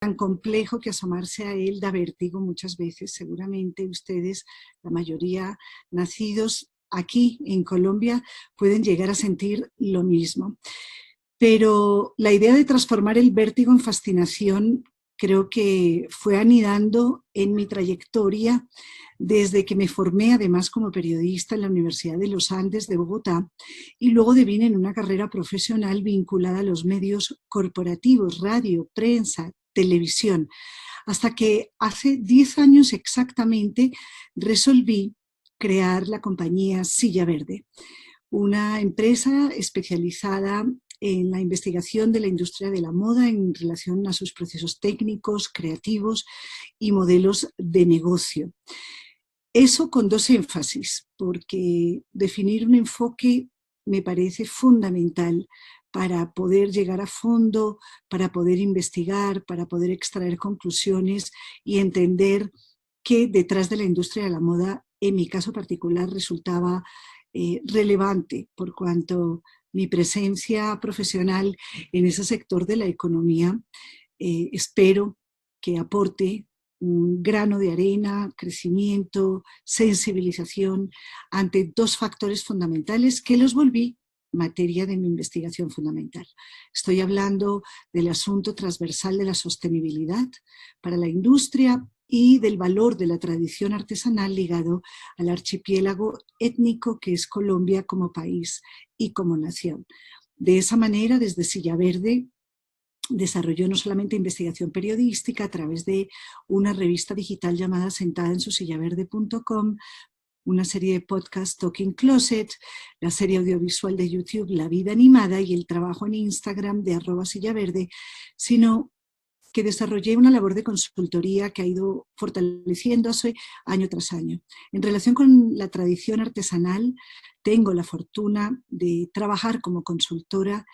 tan complejo que asomarse a él da vértigo muchas veces. Seguramente ustedes, la mayoría nacidos aquí en Colombia, pueden llegar a sentir lo mismo. Pero la idea de transformar el vértigo en fascinación creo que fue anidando en mi trayectoria desde que me formé además como periodista en la Universidad de los Andes de Bogotá y luego devine en una carrera profesional vinculada a los medios corporativos, radio, prensa, televisión, hasta que hace 10 años exactamente resolví crear la compañía Silla Verde, una empresa especializada en la investigación de la industria de la moda en relación a sus procesos técnicos, creativos y modelos de negocio. Eso con dos énfasis, porque definir un enfoque me parece fundamental para poder llegar a fondo, para poder investigar, para poder extraer conclusiones y entender que detrás de la industria de la moda, en mi caso particular, resultaba relevante por cuanto mi presencia profesional en ese sector de la economía espero que aporte un grano de arena, crecimiento, sensibilización ante dos factores fundamentales que los volví materia de mi investigación fundamental. Estoy hablando del asunto transversal de la sostenibilidad para la industria y del valor de la tradición artesanal ligado al archipiélago étnico que es Colombia como país y como nación. De esa manera, desde Silla Verde, desarrolló no solamente investigación periodística a través de una revista digital llamada sentadaensusillaverde.com, una serie de podcasts Talking Closet, la serie audiovisual de YouTube La Vida Animada y el trabajo en Instagram de @sillaverde, sino que desarrollé una labor de consultoría que ha ido fortaleciéndose año tras año. En relación con la tradición artesanal, tengo la fortuna de trabajar como consultora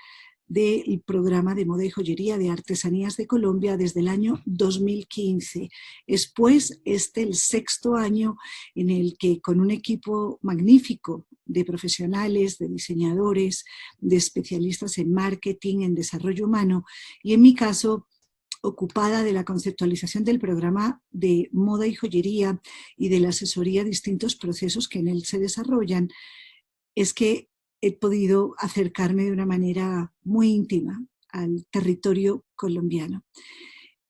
del programa de moda y joyería de artesanías de Colombia desde el año 2015. Es pues el 6º año en el que con un equipo magnífico de profesionales, de diseñadores, de especialistas en marketing, en desarrollo humano y en mi caso ocupada de la conceptualización del programa de moda y joyería y de la asesoría a distintos procesos que en él se desarrollan, es que he podido acercarme de una manera muy íntima al territorio colombiano.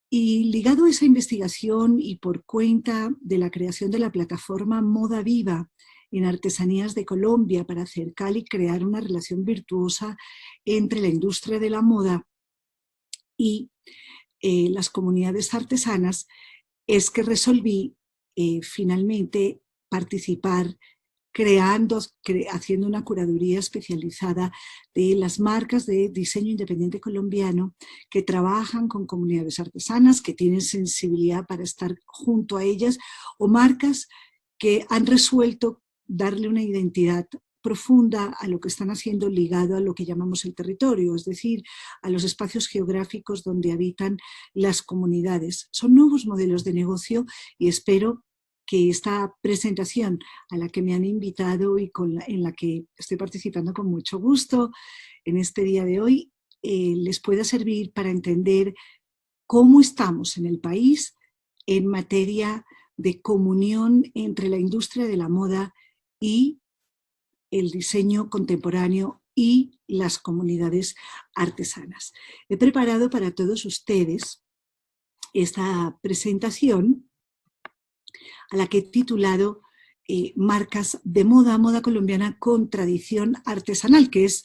Y ligado a esa investigación y por cuenta de la creación de la plataforma Moda Viva en Artesanías de Colombia para acercar y crear una relación virtuosa entre la industria de la moda y las comunidades artesanas, es que resolví finalmente participar haciendo una curaduría especializada de las marcas de diseño independiente colombiano que trabajan con comunidades artesanas, que tienen sensibilidad para estar junto a ellas, o marcas que han resuelto darle una identidad profunda a lo que están haciendo ligado a lo que llamamos el territorio, es decir, a los espacios geográficos donde habitan las comunidades. Son nuevos modelos de negocio y espero que esta presentación a la que me han invitado y en la que estoy participando con mucho gusto en este día de hoy, les pueda servir para entender cómo estamos en el país en materia de comunión entre la industria de la moda y el diseño contemporáneo y las comunidades artesanas. He preparado para todos ustedes esta presentación a la que he titulado Marcas de moda, moda colombiana con tradición artesanal, que es,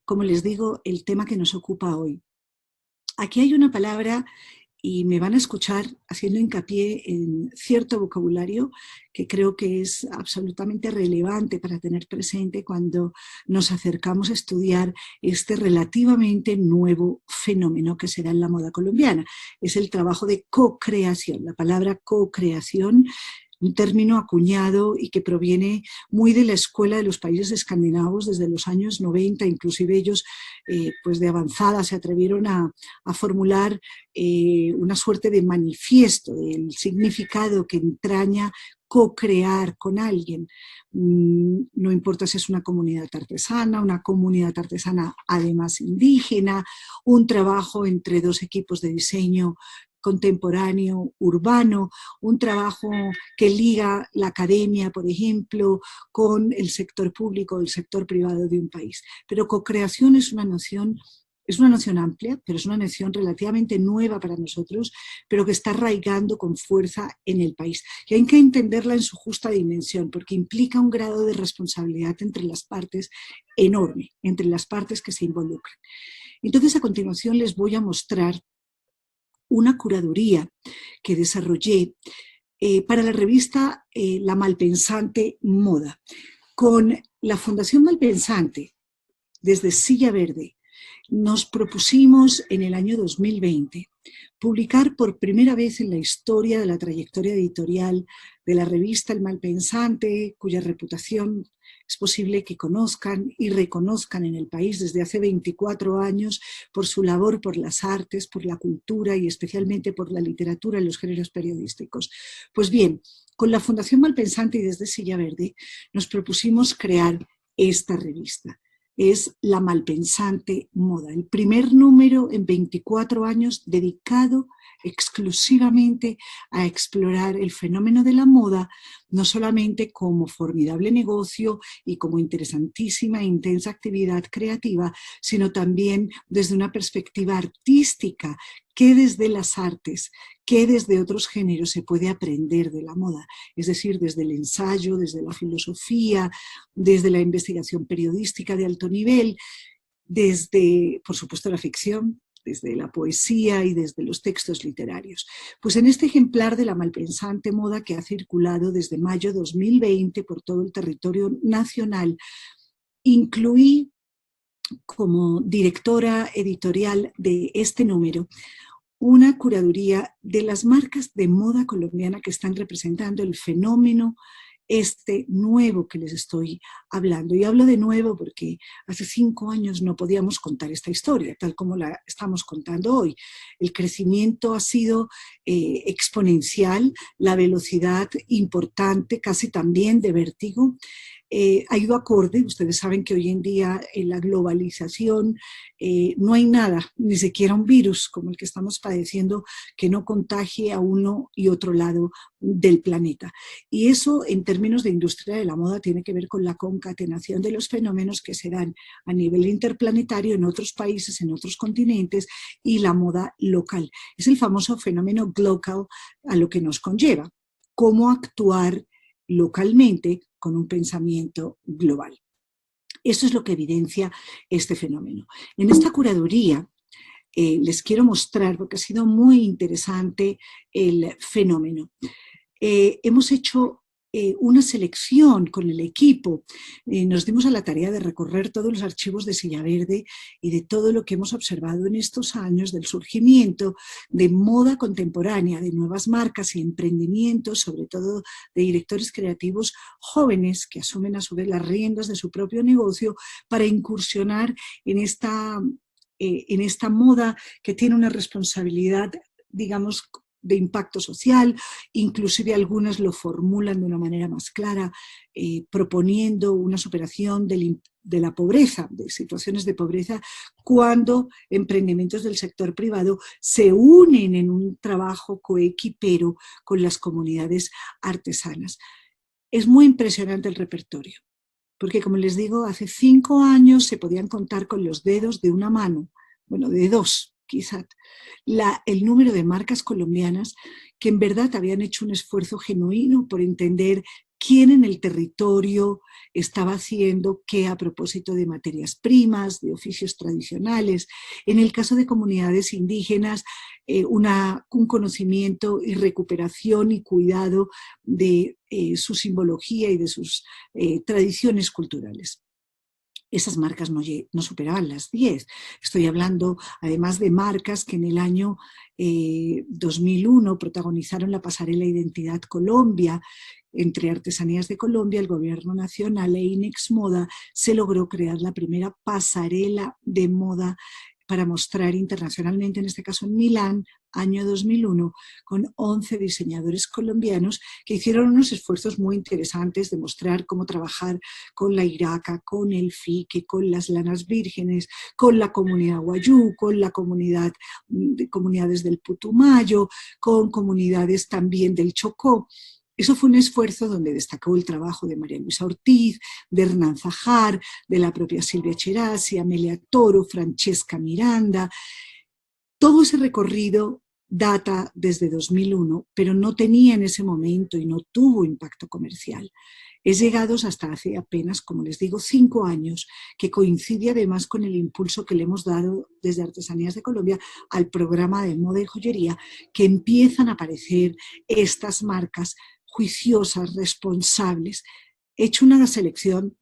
como les digo, el tema que nos ocupa hoy. Aquí hay una palabra y me van a escuchar haciendo hincapié en cierto vocabulario que creo que es absolutamente relevante para tener presente cuando nos acercamos a estudiar este relativamente nuevo fenómeno que se da en la moda colombiana. Es el trabajo de co-creación. La palabra co-creación, un término acuñado y que proviene muy de la escuela de los países escandinavos desde los años 90, inclusive ellos pues de avanzada se atrevieron a formular una suerte de manifiesto del significado que entraña co-crear con alguien. No importa si es una comunidad artesana además indígena, un trabajo entre dos equipos de diseño contemporáneo, urbano, un trabajo que liga la academia, por ejemplo, con el sector público, el sector privado de un país. Pero cocreación es una noción amplia, pero es una noción relativamente nueva para nosotros, pero que está arraigando con fuerza en el país. Y hay que entenderla en su justa dimensión, porque implica un grado de responsabilidad entre las partes enorme, entre las partes que se involucran. Entonces, a continuación les voy a mostrar una curaduría que desarrollé para la revista La Malpensante Moda. Con la Fundación Malpensante, desde Silla Verde, nos propusimos en el año 2020 publicar por primera vez en la historia de la trayectoria editorial de la revista El Malpensante, cuya reputación es posible que conozcan y reconozcan en el país desde hace 24 años por su labor por las artes, por la cultura y especialmente por la literatura y los géneros periodísticos. Pues bien, con la Fundación Malpensante y desde Silla Verde nos propusimos crear esta revista. Es La Malpensante Moda, el primer número en 24 años dedicado exclusivamente a explorar el fenómeno de la moda, no solamente como formidable negocio y como interesantísima e intensa actividad creativa, sino también desde una perspectiva artística, que desde las artes, que desde otros géneros se puede aprender de la moda, es decir, desde el ensayo, desde la filosofía, desde la investigación periodística de alto nivel, desde, por supuesto, la ficción, desde la poesía y desde los textos literarios. Pues en este ejemplar de La Malpensante Moda, que ha circulado desde mayo 2020 por todo el territorio nacional, incluí como directora editorial de este número una curaduría de las marcas de moda colombiana que están representando el fenómeno este nuevo que les estoy hablando. Y hablo de nuevo porque hace 5 años no podíamos contar esta historia, tal como la estamos contando hoy. El crecimiento ha sido exponencial, la velocidad importante, casi también de vértigo. Ha ido acorde. Ustedes saben que hoy en día en la globalización no hay nada, ni siquiera un virus como el que estamos padeciendo, que no contagie a uno y otro lado del planeta. Y eso, en términos de industria de la moda, tiene que ver con la concatenación de los fenómenos que se dan a nivel interplanetario en otros países, en otros continentes, y la moda local. Es el famoso fenómeno glocal a lo que nos conlleva. Cómo actuar localmente con un pensamiento global. Eso es lo que evidencia este fenómeno. En esta curaduría les quiero mostrar, porque ha sido muy interesante el fenómeno. Hemos hecho una selección con el equipo. Nos dimos a la tarea de recorrer todos los archivos de Silla Verde y de todo lo que hemos observado en estos años del surgimiento de moda contemporánea, de nuevas marcas y emprendimientos, sobre todo de directores creativos jóvenes que asumen a su vez las riendas de su propio negocio para incursionar en esta moda que tiene una responsabilidad, digamos, de impacto social. Inclusive algunas lo formulan de una manera más clara, proponiendo una superación de la pobreza, de situaciones de pobreza, cuando emprendimientos del sector privado se unen en un trabajo coequipero con las comunidades artesanas. Es muy impresionante el repertorio, porque como les digo, hace 5 años se podían contar con los dedos de una mano, bueno, de 2, quizás, el número de marcas colombianas que en verdad habían hecho un esfuerzo genuino por entender quién en el territorio estaba haciendo qué a propósito de materias primas, de oficios tradicionales. En el caso de comunidades indígenas, un conocimiento y recuperación y cuidado de su simbología y de sus tradiciones culturales. Esas marcas no superaban las 10. Estoy hablando además de marcas que en el año 2001 protagonizaron la pasarela Identidad Colombia. Entre Artesanías de Colombia, el Gobierno Nacional e Inex Moda se logró crear la primera pasarela de moda para mostrar internacionalmente, en este caso en Milán, año 2001, con 11 diseñadores colombianos que hicieron unos esfuerzos muy interesantes de mostrar cómo trabajar con la iraca, con el fique, con las lanas vírgenes, con la comunidad guayú, con la comunidades del Putumayo, con comunidades también del Chocó. Eso fue un esfuerzo donde destacó el trabajo de María Luisa Ortiz, de Hernán Zajar, de la propia Silvia Cherasi, Amelia Toro, Francesca Miranda. Todo ese recorrido data desde 2001, pero no tenía en ese momento y no tuvo impacto comercial. Es llegados hasta hace apenas, como les digo, 5 años, que coincide además con el impulso que le hemos dado desde Artesanías de Colombia al programa de moda y joyería, que empiezan a aparecer estas marcas juiciosas, responsables. He hecho una selección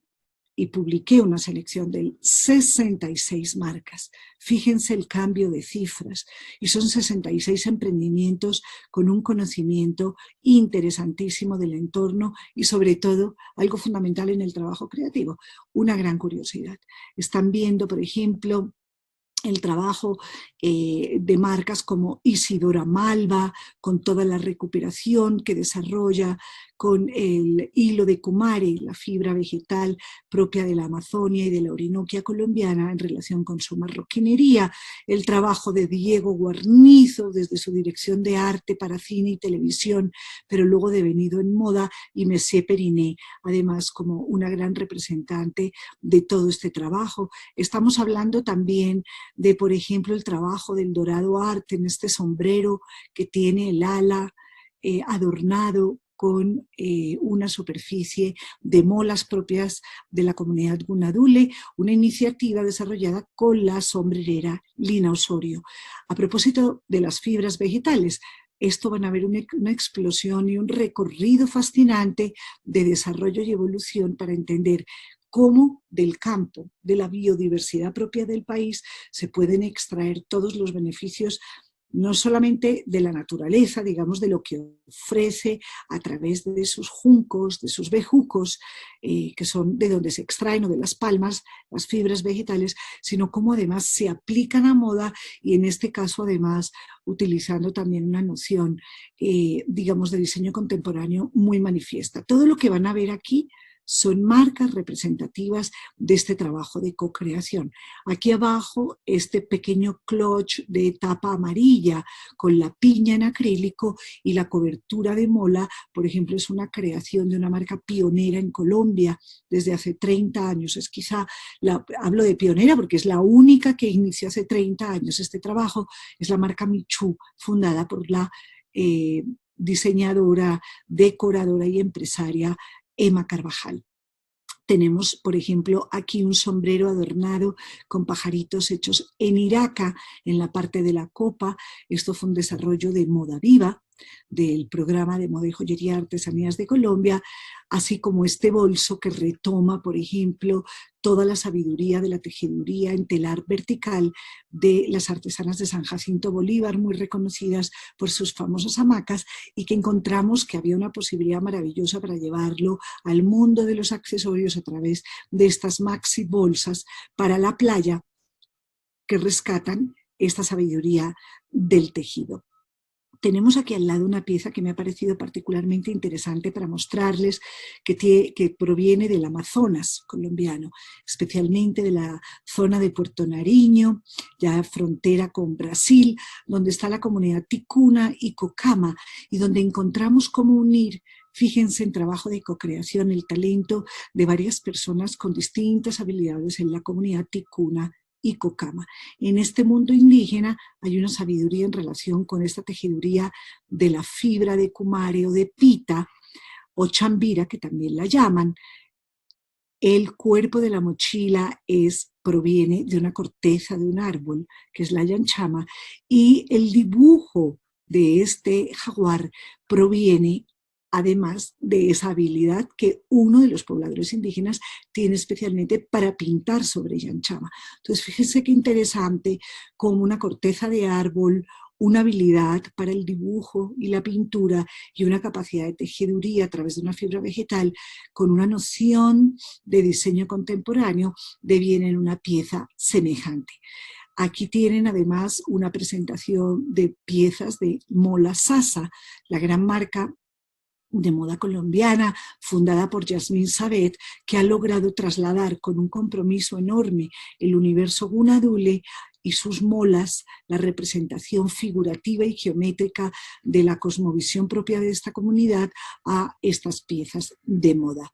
y publiqué una selección de 66 marcas. Fíjense el cambio de cifras. Y son 66 emprendimientos con un conocimiento interesantísimo del entorno y sobre todo algo fundamental en el trabajo creativo, una gran curiosidad. Están viendo, por ejemplo, el trabajo de marcas como Isidora Malva, con toda la recuperación que desarrolla, con el hilo de Kumare, la fibra vegetal propia de la Amazonia y de la Orinoquia colombiana en relación con su marroquinería, el trabajo de Diego Guarnizo desde su dirección de arte para cine y televisión, pero luego devenido en moda, y Messier Periné, además como una gran representante de todo este trabajo. Estamos hablando también de, por ejemplo, el trabajo del Dorado Arte en este sombrero que tiene el ala adornado con una superficie de molas propias de la comunidad Gunadule, una iniciativa desarrollada con la sombrerera Lina Osorio. A propósito de las fibras vegetales, esto van a ver una explosión y un recorrido fascinante de desarrollo y evolución para entender cómo del campo, de la biodiversidad propia del país, se pueden extraer todos los beneficios, no solamente de la naturaleza, digamos, de lo que ofrece a través de sus juncos, de sus bejucos, que son de donde se extraen, o de las palmas, las fibras vegetales, sino cómo además se aplican a moda y en este caso además utilizando también una noción, digamos, de diseño contemporáneo muy manifiesta. Todo lo que van a ver aquí son marcas representativas de este trabajo de co-creación. Aquí abajo, este pequeño cloche de tapa amarilla con la piña en acrílico y la cobertura de mola, por ejemplo, es una creación de una marca pionera en Colombia desde hace 30 años. Es quizá, hablo de pionera porque es la única que inició hace 30 años este trabajo, es la marca Michu, fundada por la diseñadora, decoradora y empresaria Emma Carvajal. Tenemos, por ejemplo, aquí un sombrero adornado con pajaritos hechos en Iraca, en la parte de la copa. Esto fue un desarrollo de Moda Viva, del programa de moda y joyería Artesanías de Colombia, así como este bolso que retoma, por ejemplo, toda la sabiduría de la tejeduría en telar vertical de las artesanas de San Jacinto Bolívar, muy reconocidas por sus famosas hamacas, y que encontramos que había una posibilidad maravillosa para llevarlo al mundo de los accesorios a través de estas maxi bolsas para la playa que rescatan esta sabiduría del tejido. Tenemos aquí al lado una pieza que me ha parecido particularmente interesante para mostrarles que proviene del Amazonas colombiano, especialmente de la zona de Puerto Nariño, ya frontera con Brasil, donde está la comunidad ticuna y cocama, y donde encontramos cómo unir, fíjense, en trabajo de co-creación, el talento de varias personas con distintas habilidades en la comunidad ticuna y cocama. En este mundo indígena hay una sabiduría en relación con esta tejeduría de la fibra de Kumare o de pita o chambira, que también la llaman. El cuerpo de la mochila proviene de una corteza de un árbol, que es la yanchama, y el dibujo de este jaguar proviene además de esa habilidad que uno de los pobladores indígenas tiene especialmente para pintar sobre yanchama. Entonces, fíjense qué interesante como una corteza de árbol, una habilidad para el dibujo y la pintura y una capacidad de tejeduría a través de una fibra vegetal con una noción de diseño contemporáneo devienen una pieza semejante. Aquí tienen además una presentación de piezas de Mola Sasa, la gran marca de moda colombiana, fundada por Yasmín Sabet, que ha logrado trasladar con un compromiso enorme el universo Gunadule y sus molas, la representación figurativa y geométrica de la cosmovisión propia de esta comunidad, a estas piezas de moda.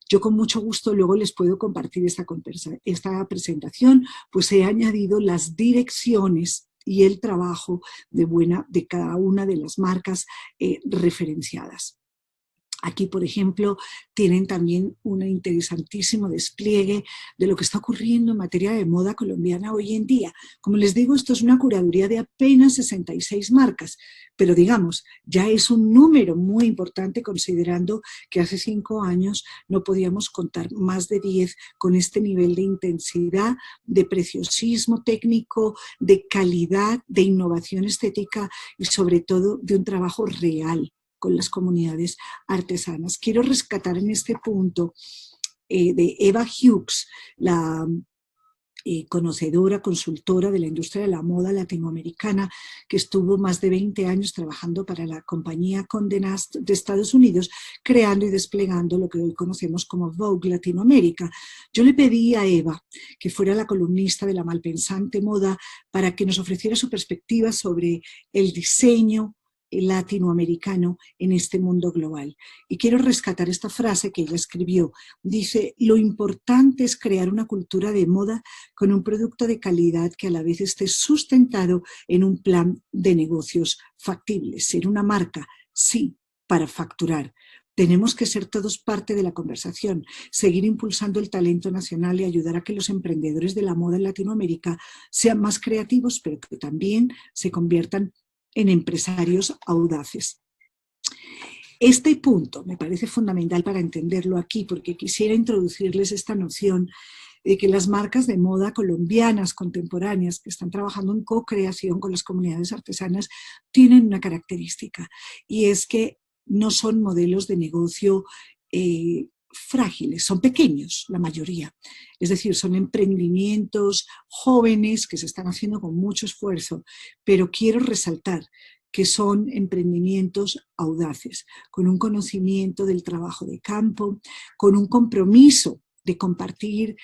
Yo con mucho gusto luego les puedo compartir esta presentación, pues he añadido las direcciones y el trabajo de cada una de las marcas referenciadas. Aquí, por ejemplo, tienen también un interesantísimo despliegue de lo que está ocurriendo en materia de moda colombiana hoy en día. Como les digo, esto es una curaduría de apenas 66 marcas, pero digamos, ya es un número muy importante considerando que hace 5 años no podíamos contar más de 10 con este nivel de intensidad, de preciosismo técnico, de calidad, de innovación estética y sobre todo de un trabajo real con las comunidades artesanas. Quiero rescatar en este punto de Eva Hughes, la conocedora, consultora de la industria de la moda latinoamericana, que estuvo más de 20 años trabajando para la compañía Condé Nast de Estados Unidos, creando y desplegando lo que hoy conocemos como Vogue Latinoamérica. Yo le pedí a Eva que fuera la columnista de La Malpensante Moda para que nos ofreciera su perspectiva sobre el diseño latinoamericano en este mundo global. Y quiero rescatar esta frase que ella escribió. Dice: lo importante es crear una cultura de moda con un producto de calidad que a la vez esté sustentado en un plan de negocios factibles. Ser una marca, sí, para facturar. Tenemos que ser todos parte de la conversación, seguir impulsando el talento nacional y ayudar a que los emprendedores de la moda en Latinoamérica sean más creativos, pero que también se conviertan en empresarios audaces. Este punto me parece fundamental para entenderlo aquí, porque quisiera introducirles esta noción de que las marcas de moda colombianas contemporáneas que están trabajando en co-creación con las comunidades artesanas tienen una característica, y es que no son modelos de negocio frágiles, son pequeños la mayoría, es decir, son emprendimientos jóvenes que se están haciendo con mucho esfuerzo, pero quiero resaltar que son emprendimientos audaces, con un conocimiento del trabajo de campo, con un compromiso de compartir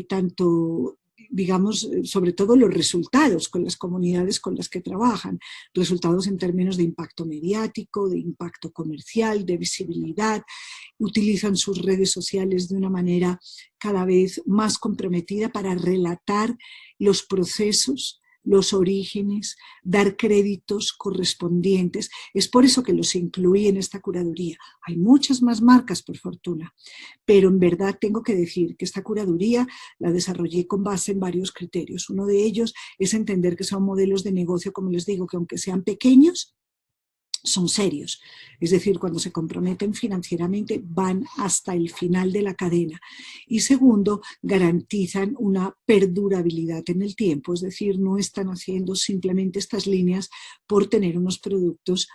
tanto, digamos, sobre todo los resultados con las comunidades con las que trabajan, resultados en términos de impacto mediático, de impacto comercial, de visibilidad. Utilizan sus redes sociales de una manera cada vez más comprometida para relatar los procesos, los orígenes, dar créditos correspondientes. Es por eso que los incluí en esta curaduría. Hay muchas más marcas, por fortuna, pero en verdad tengo que decir que esta curaduría la desarrollé con base en varios criterios. Uno de ellos es entender que son modelos de negocio, como les digo, que aunque sean pequeños, son serios, es decir, cuando se comprometen financieramente van hasta el final de la cadena. Y segundo, garantizan una perdurabilidad en el tiempo, es decir, no están haciendo simplemente estas líneas por tener unos productos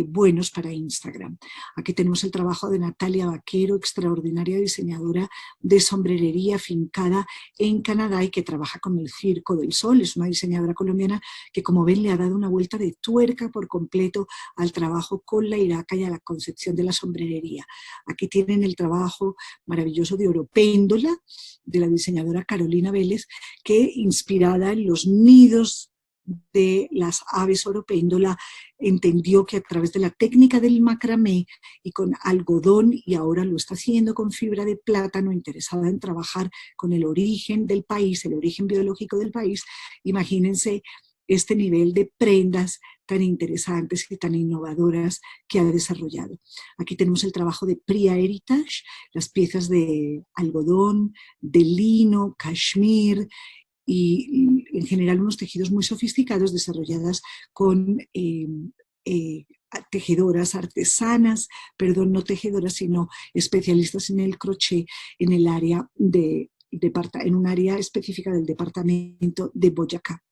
buenos para Instagram. Aquí tenemos el trabajo de Natalia Vaquero, extraordinaria diseñadora de sombrerería afincada en Canadá y que trabaja con el Circo del Sol. Es una diseñadora colombiana que, como ven, le ha dado una vuelta de tuerca por completo al trabajo con la iraca y a la concepción de la sombrerería. Aquí tienen el trabajo maravilloso de Oropéndola, de la diseñadora Carolina Vélez, que, inspirada en los nidos de las aves oropéndola, entendió que a través de la técnica del macramé y con algodón, y ahora lo está haciendo con fibra de plátano, interesada en trabajar con el origen del país, el origen biológico del país. Imagínense este nivel de prendas tan interesantes y tan innovadoras que ha desarrollado. Aquí tenemos el trabajo de Priya Heritage, las piezas de algodón, de lino, cashmere, y en general unos tejidos muy sofisticados desarrolladas con tejedoras artesanas, perdón, no tejedoras, sino especialistas en el crochet en el área en un área específica del departamento de Boyacá.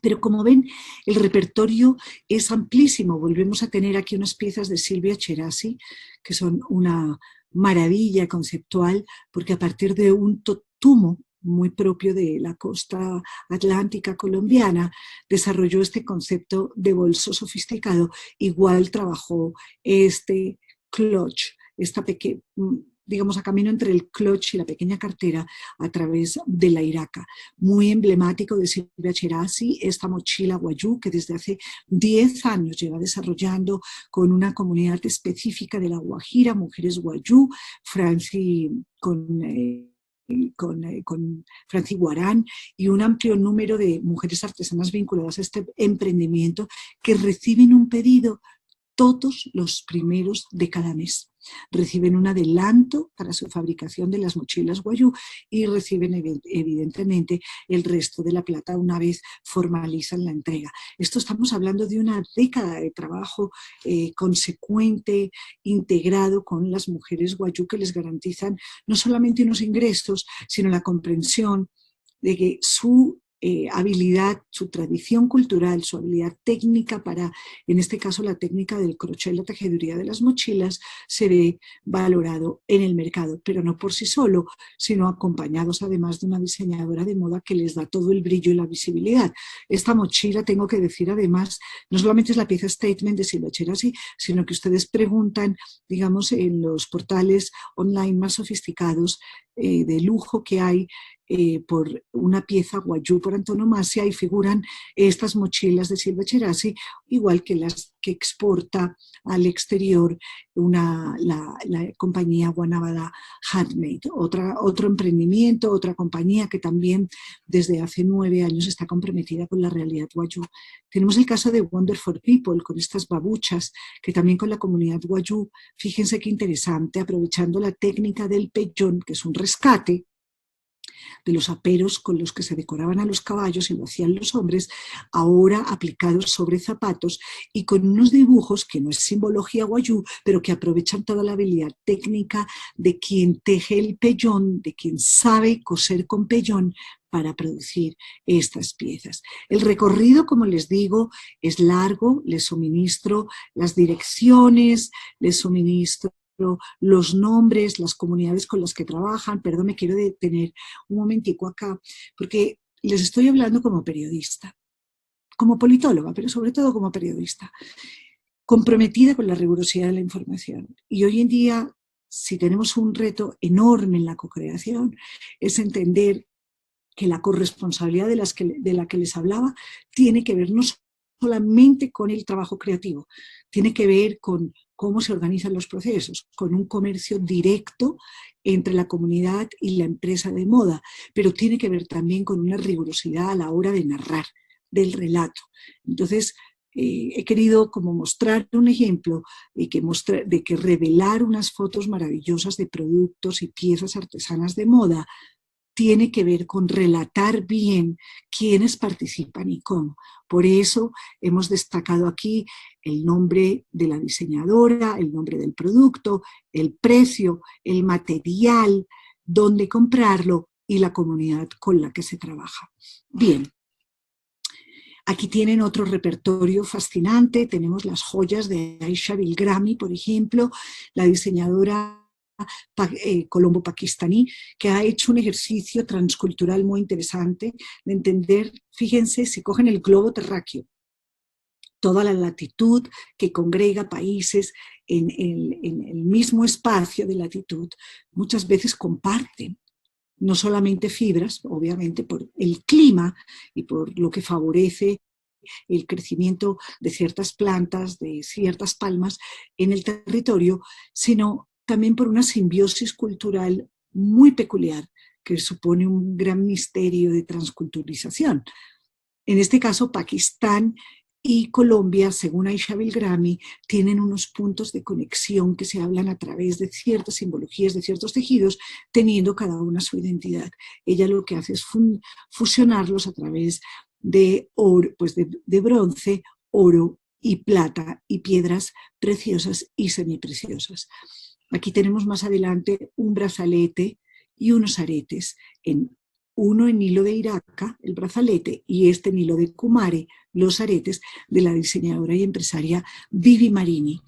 Pero como ven, el repertorio es amplísimo. Volvemos a tener aquí unas piezas de Silvia Cherasi, que son una maravilla conceptual, porque a partir de un tumo muy propio de la costa atlántica colombiana, desarrolló este concepto de bolso sofisticado. Igual trabajó este clutch, esta pequeña, digamos, a camino entre el clutch y la pequeña cartera a través de la iraca. Muy emblemático de Silvia Cherasi, esta mochila Wayuu que desde hace 10 años lleva desarrollando con una comunidad específica de La Guajira, mujeres Wayuu, con Franci Guarán y un amplio número de mujeres artesanas vinculadas a este emprendimiento que reciben un pedido todos los primeros de cada mes. Reciben un adelanto para su fabricación de las mochilas Wayuu y reciben evidentemente el resto de la plata una vez formalizan la entrega. Esto estamos hablando de una década de trabajo consecuente, integrado con las mujeres Wayuu, que les garantizan no solamente unos ingresos, sino la comprensión de que su habilidad, su tradición cultural, su habilidad técnica para, en este caso, la técnica del crochet y la tejeduría de las mochilas, se ve valorado en el mercado, pero no por sí solo, sino acompañados además de una diseñadora de moda que les da todo el brillo y la visibilidad. Esta mochila, tengo que decir además, no solamente es la pieza statement de Silvia Cherasi, sino que ustedes preguntan, digamos, en los portales online más sofisticados de lujo que hay, por una pieza Wayuu por antonomasia, y figuran estas mochilas de Silvia Cherasi, igual que las que exporta al exterior la compañía Guanabara Handmade, otro emprendimiento, otra compañía que también desde hace 9 años está comprometida con la realidad Wayuu. Tenemos el caso de Wonder for People, con estas babuchas, que también con la comunidad Wayuu, fíjense qué interesante, aprovechando la técnica del pellón, que es un rescate de los aperos con los que se decoraban a los caballos y lo hacían los hombres, ahora aplicados sobre zapatos y con unos dibujos que no es simbología Wayuu, pero que aprovechan toda la habilidad técnica de quien teje el pellón, de quien sabe coser con pellón para producir estas piezas. El recorrido, como les digo, es largo. Les suministro las direcciones, les suministro los nombres, las comunidades con las que trabajan. Perdón, me quiero detener un momentico acá, porque les estoy hablando como periodista, como politóloga, pero sobre todo como periodista, comprometida con la rigurosidad de la información. Y hoy en día, si tenemos un reto enorme en la co-creación, es entender que la corresponsabilidad de la que les hablaba tiene que ver no solamente con el trabajo creativo, tiene que ver con cómo se organizan los procesos, con un comercio directo entre la comunidad y la empresa de moda, pero tiene que ver también con una rigurosidad a la hora de narrar, del relato. Entonces, he querido como mostrar un ejemplo de que revelar unas fotos maravillosas de productos y piezas artesanas de moda tiene que ver con relatar bien quiénes participan y cómo. Por eso hemos destacado aquí el nombre de la diseñadora, el nombre del producto, el precio, el material, dónde comprarlo y la comunidad con la que se trabaja. Bien. Aquí tienen otro repertorio fascinante. Tenemos las joyas de Aisha Bilgrami, por ejemplo, la diseñadora colombo-pakistaní, que ha hecho un ejercicio transcultural muy interesante de entender, fíjense, si cogen el globo terráqueo, toda la latitud que congrega países en el mismo espacio de latitud, muchas veces comparten no solamente fibras, obviamente por el clima y por lo que favorece el crecimiento de ciertas plantas, de ciertas palmas en el territorio, sino también por una simbiosis cultural muy peculiar que supone un gran misterio de transculturización. En este caso, Pakistán y Colombia, según Aisha Bilgrami, tienen unos puntos de conexión que se hablan a través de ciertas simbologías, de ciertos tejidos, teniendo cada una su identidad. Ella lo que hace es fusionarlos a través de oro, pues de bronce, oro y plata y piedras preciosas y semipreciosas. Aquí tenemos más adelante un brazalete y unos aretes, uno en hilo de iraca, el brazalete, y este en hilo de kumare, los aretes, de la diseñadora y empresaria Vivi Marini,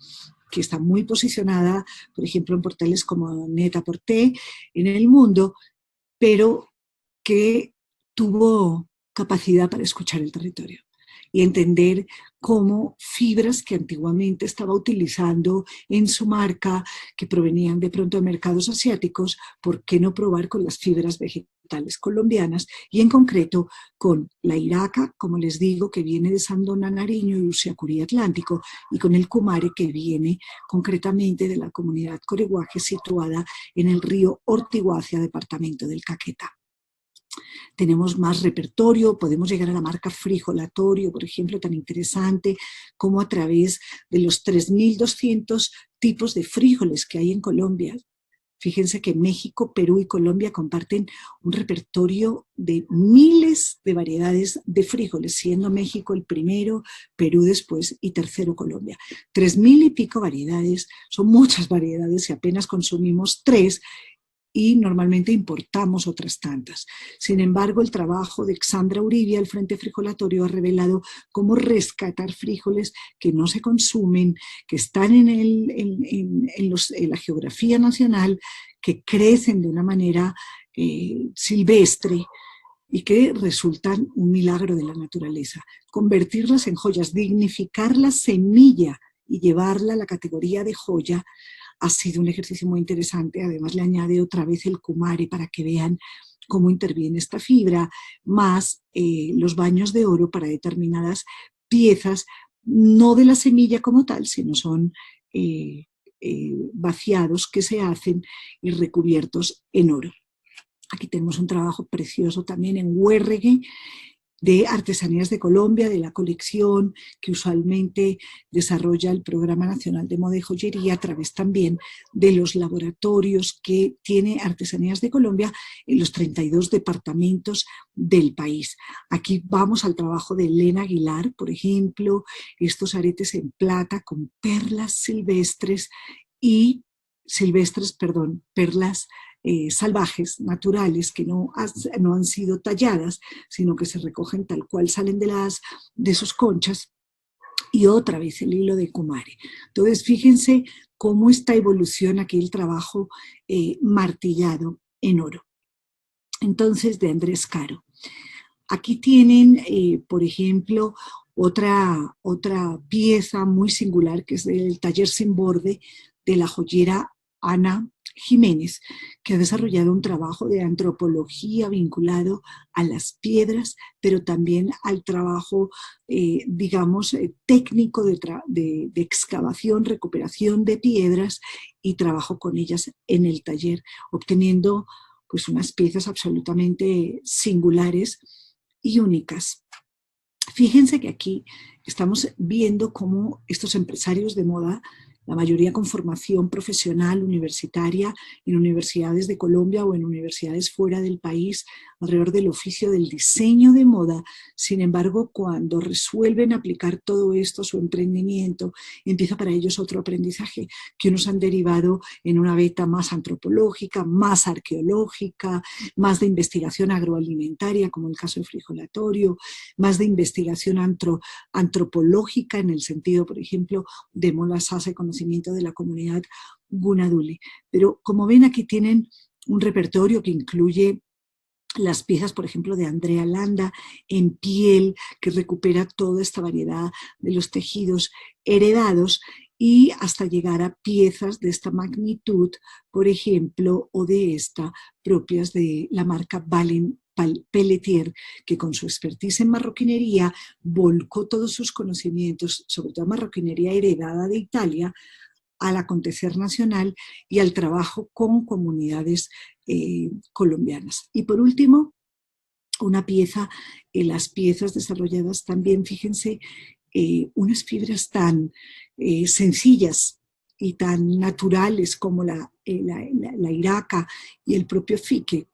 que está muy posicionada, por ejemplo, en portales como Net-a-Porter en el mundo, pero que tuvo capacidad para escuchar el territorio y entender cómo fibras que antiguamente estaba utilizando en su marca, que provenían de pronto de mercados asiáticos, ¿por qué no probar con las fibras vegetales colombianas? Y en concreto con la iraca, como les digo, que viene de Sandona, Nariño y Usiacurí Atlántico, y con el cumare, que viene concretamente de la comunidad coreguaje situada en el río Ortiguacia, departamento del Caquetá. Tenemos más repertorio, podemos llegar a la marca frijolatorio, por ejemplo, tan interesante como a través de los 3.200 tipos de frijoles que hay en Colombia. Fíjense que México, Perú y Colombia comparten un repertorio de miles de variedades de frijoles, siendo México el primero, Perú después y tercero Colombia. 3.000 y pico variedades, son muchas variedades y apenas consumimos 3, y normalmente importamos otras tantas. Sin embargo, el trabajo de Xandra Uribia, el Frente Frijolatorio, ha revelado cómo rescatar frijoles que no se consumen, que están en la geografía nacional, que crecen de una manera silvestre y que resultan un milagro de la naturaleza. Convertirlas en joyas, dignificar la semilla y llevarla a la categoría de joya ha sido un ejercicio muy interesante. Además le añade otra vez el cumare para que vean cómo interviene esta fibra, más los baños de oro para determinadas piezas, no de la semilla como tal, sino son vaciados que se hacen y recubiertos en oro. Aquí tenemos un trabajo precioso también en Huérregue, de Artesanías de Colombia, de la colección que usualmente desarrolla el Programa Nacional de Moda y Joyería, a través también de los laboratorios que tiene Artesanías de Colombia en los 32 departamentos del país. Aquí vamos al trabajo de Elena Aguilar, por ejemplo, estos aretes en plata con perlas silvestres y perlas salvajes, naturales, que no han sido talladas, sino que se recogen tal cual salen de sus conchas, y otra vez el hilo de cumare. Entonces, fíjense cómo esta evolución aquí, el trabajo martillado en oro. Entonces, de Andrés Caro. Aquí tienen, por ejemplo, otra pieza muy singular, que es del taller sin borde de la joyera Ana Jiménez, que ha desarrollado un trabajo de antropología vinculado a las piedras, pero también al trabajo, técnico de excavación, recuperación de piedras y trabajo con ellas en el taller, obteniendo pues unas piezas absolutamente singulares y únicas. Fíjense que aquí estamos viendo cómo estos empresarios de moda, la mayoría con formación profesional universitaria en universidades de Colombia o en universidades fuera del país, alrededor del oficio del diseño de moda, sin embargo, cuando resuelven aplicar todo esto a su emprendimiento, empieza para ellos otro aprendizaje, que unos han derivado en una beta más antropológica, más arqueológica, más de investigación agroalimentaria, como el caso de Frijolatorio, más de investigación antropológica en el sentido, por ejemplo, de Mola Sasa y conocimiento de la comunidad Gunaduli. Pero como ven, aquí tienen un repertorio que incluye las piezas, por ejemplo, de Andrea Landa en piel, que recupera toda esta variedad de los tejidos heredados, y hasta llegar a piezas de esta magnitud, por ejemplo, o de esta propias de la marca Pelletier, que con su expertise en marroquinería volcó todos sus conocimientos, sobre todo marroquinería heredada de Italia, al acontecer nacional y al trabajo con comunidades colombianas. Y por último, una pieza, las piezas desarrolladas también, fíjense, unas fibras tan sencillas y tan naturales como la iraca y el propio fique,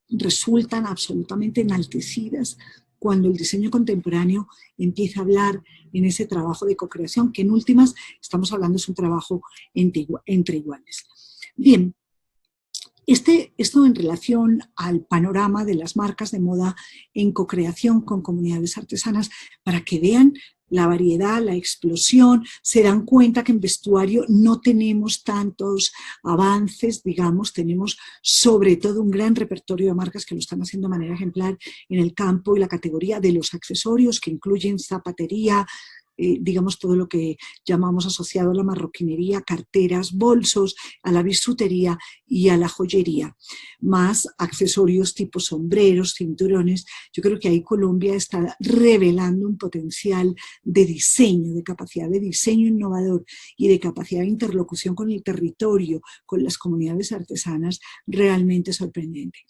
resultan absolutamente enaltecidas cuando el diseño contemporáneo empieza a hablar en ese trabajo de co-creación, que en últimas estamos hablando es un trabajo entre iguales. Bien, esto en relación al panorama de las marcas de moda en co-creación con comunidades artesanas, para que vean la variedad, la explosión, se dan cuenta que en vestuario no tenemos tantos avances, digamos, tenemos sobre todo un gran repertorio de marcas que lo están haciendo de manera ejemplar en el campo y la categoría de los accesorios, que incluyen zapatería, digamos todo lo que llamamos asociado a la marroquinería, carteras, bolsos, a la bisutería y a la joyería, más accesorios tipo sombreros, cinturones. Yo creo que ahí Colombia está revelando un potencial de diseño, de capacidad de diseño innovador y de capacidad de interlocución con el territorio, con las comunidades artesanas, realmente sorprendente.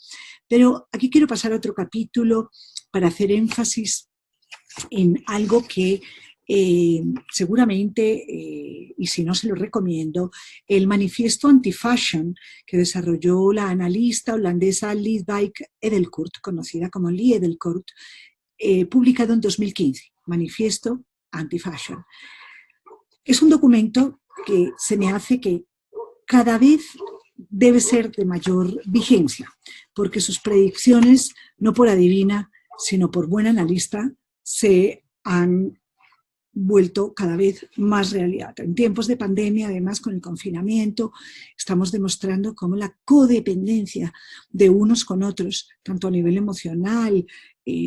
Pero aquí quiero pasar a otro capítulo para hacer énfasis en algo que seguramente, y si no se lo recomiendo, el manifiesto anti-fashion que desarrolló la analista holandesa Liedewijk Edelkoort, conocida como Lie Edelkoort, publicado en 2015, Manifiesto anti-fashion. Es un documento que se me hace que cada vez debe ser de mayor vigencia, porque sus predicciones, no por adivina, sino por buen analista, se han vuelto cada vez más realidad. En tiempos de pandemia, además con el confinamiento, estamos demostrando cómo la codependencia de unos con otros, tanto a nivel emocional,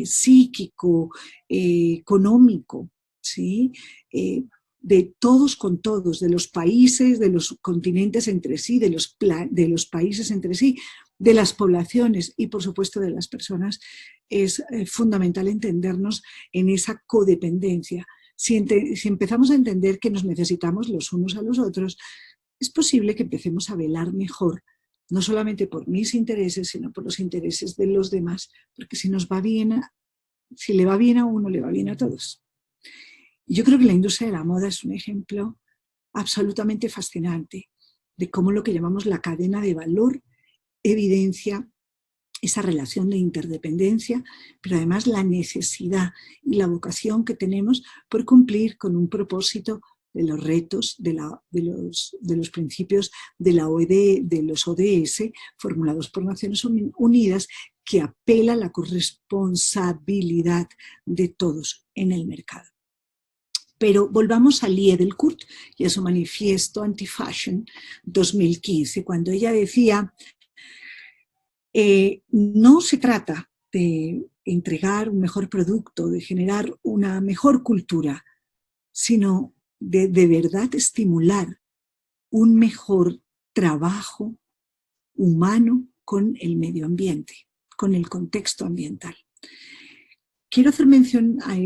psíquico, económico, ¿sí? De todos con todos, de los países, de los continentes entre sí, de los países entre sí, de las poblaciones y, por supuesto, de las personas, es fundamental entendernos en esa codependencia. Si empezamos a entender que nos necesitamos los unos a los otros, es posible que empecemos a velar mejor, no solamente por mis intereses, sino por los intereses de los demás, porque si nos va bien, si le va bien a uno, le va bien a todos. Y yo creo que la industria de la moda es un ejemplo absolutamente fascinante de cómo lo que llamamos la cadena de valor evidencia esa relación de interdependencia, pero además la necesidad y la vocación que tenemos por cumplir con un propósito de los retos, de los principios de la OED, de los ODS, formulados por Naciones Unidas, que apela a la corresponsabilidad de todos en el mercado. Pero volvamos a Lie Edelkoort y a su manifiesto anti-fashion 2015, cuando ella decía: no se trata de entregar un mejor producto, de generar una mejor cultura, sino de verdad estimular un mejor trabajo humano con el medio ambiente, con el contexto ambiental. Quiero hacer mención a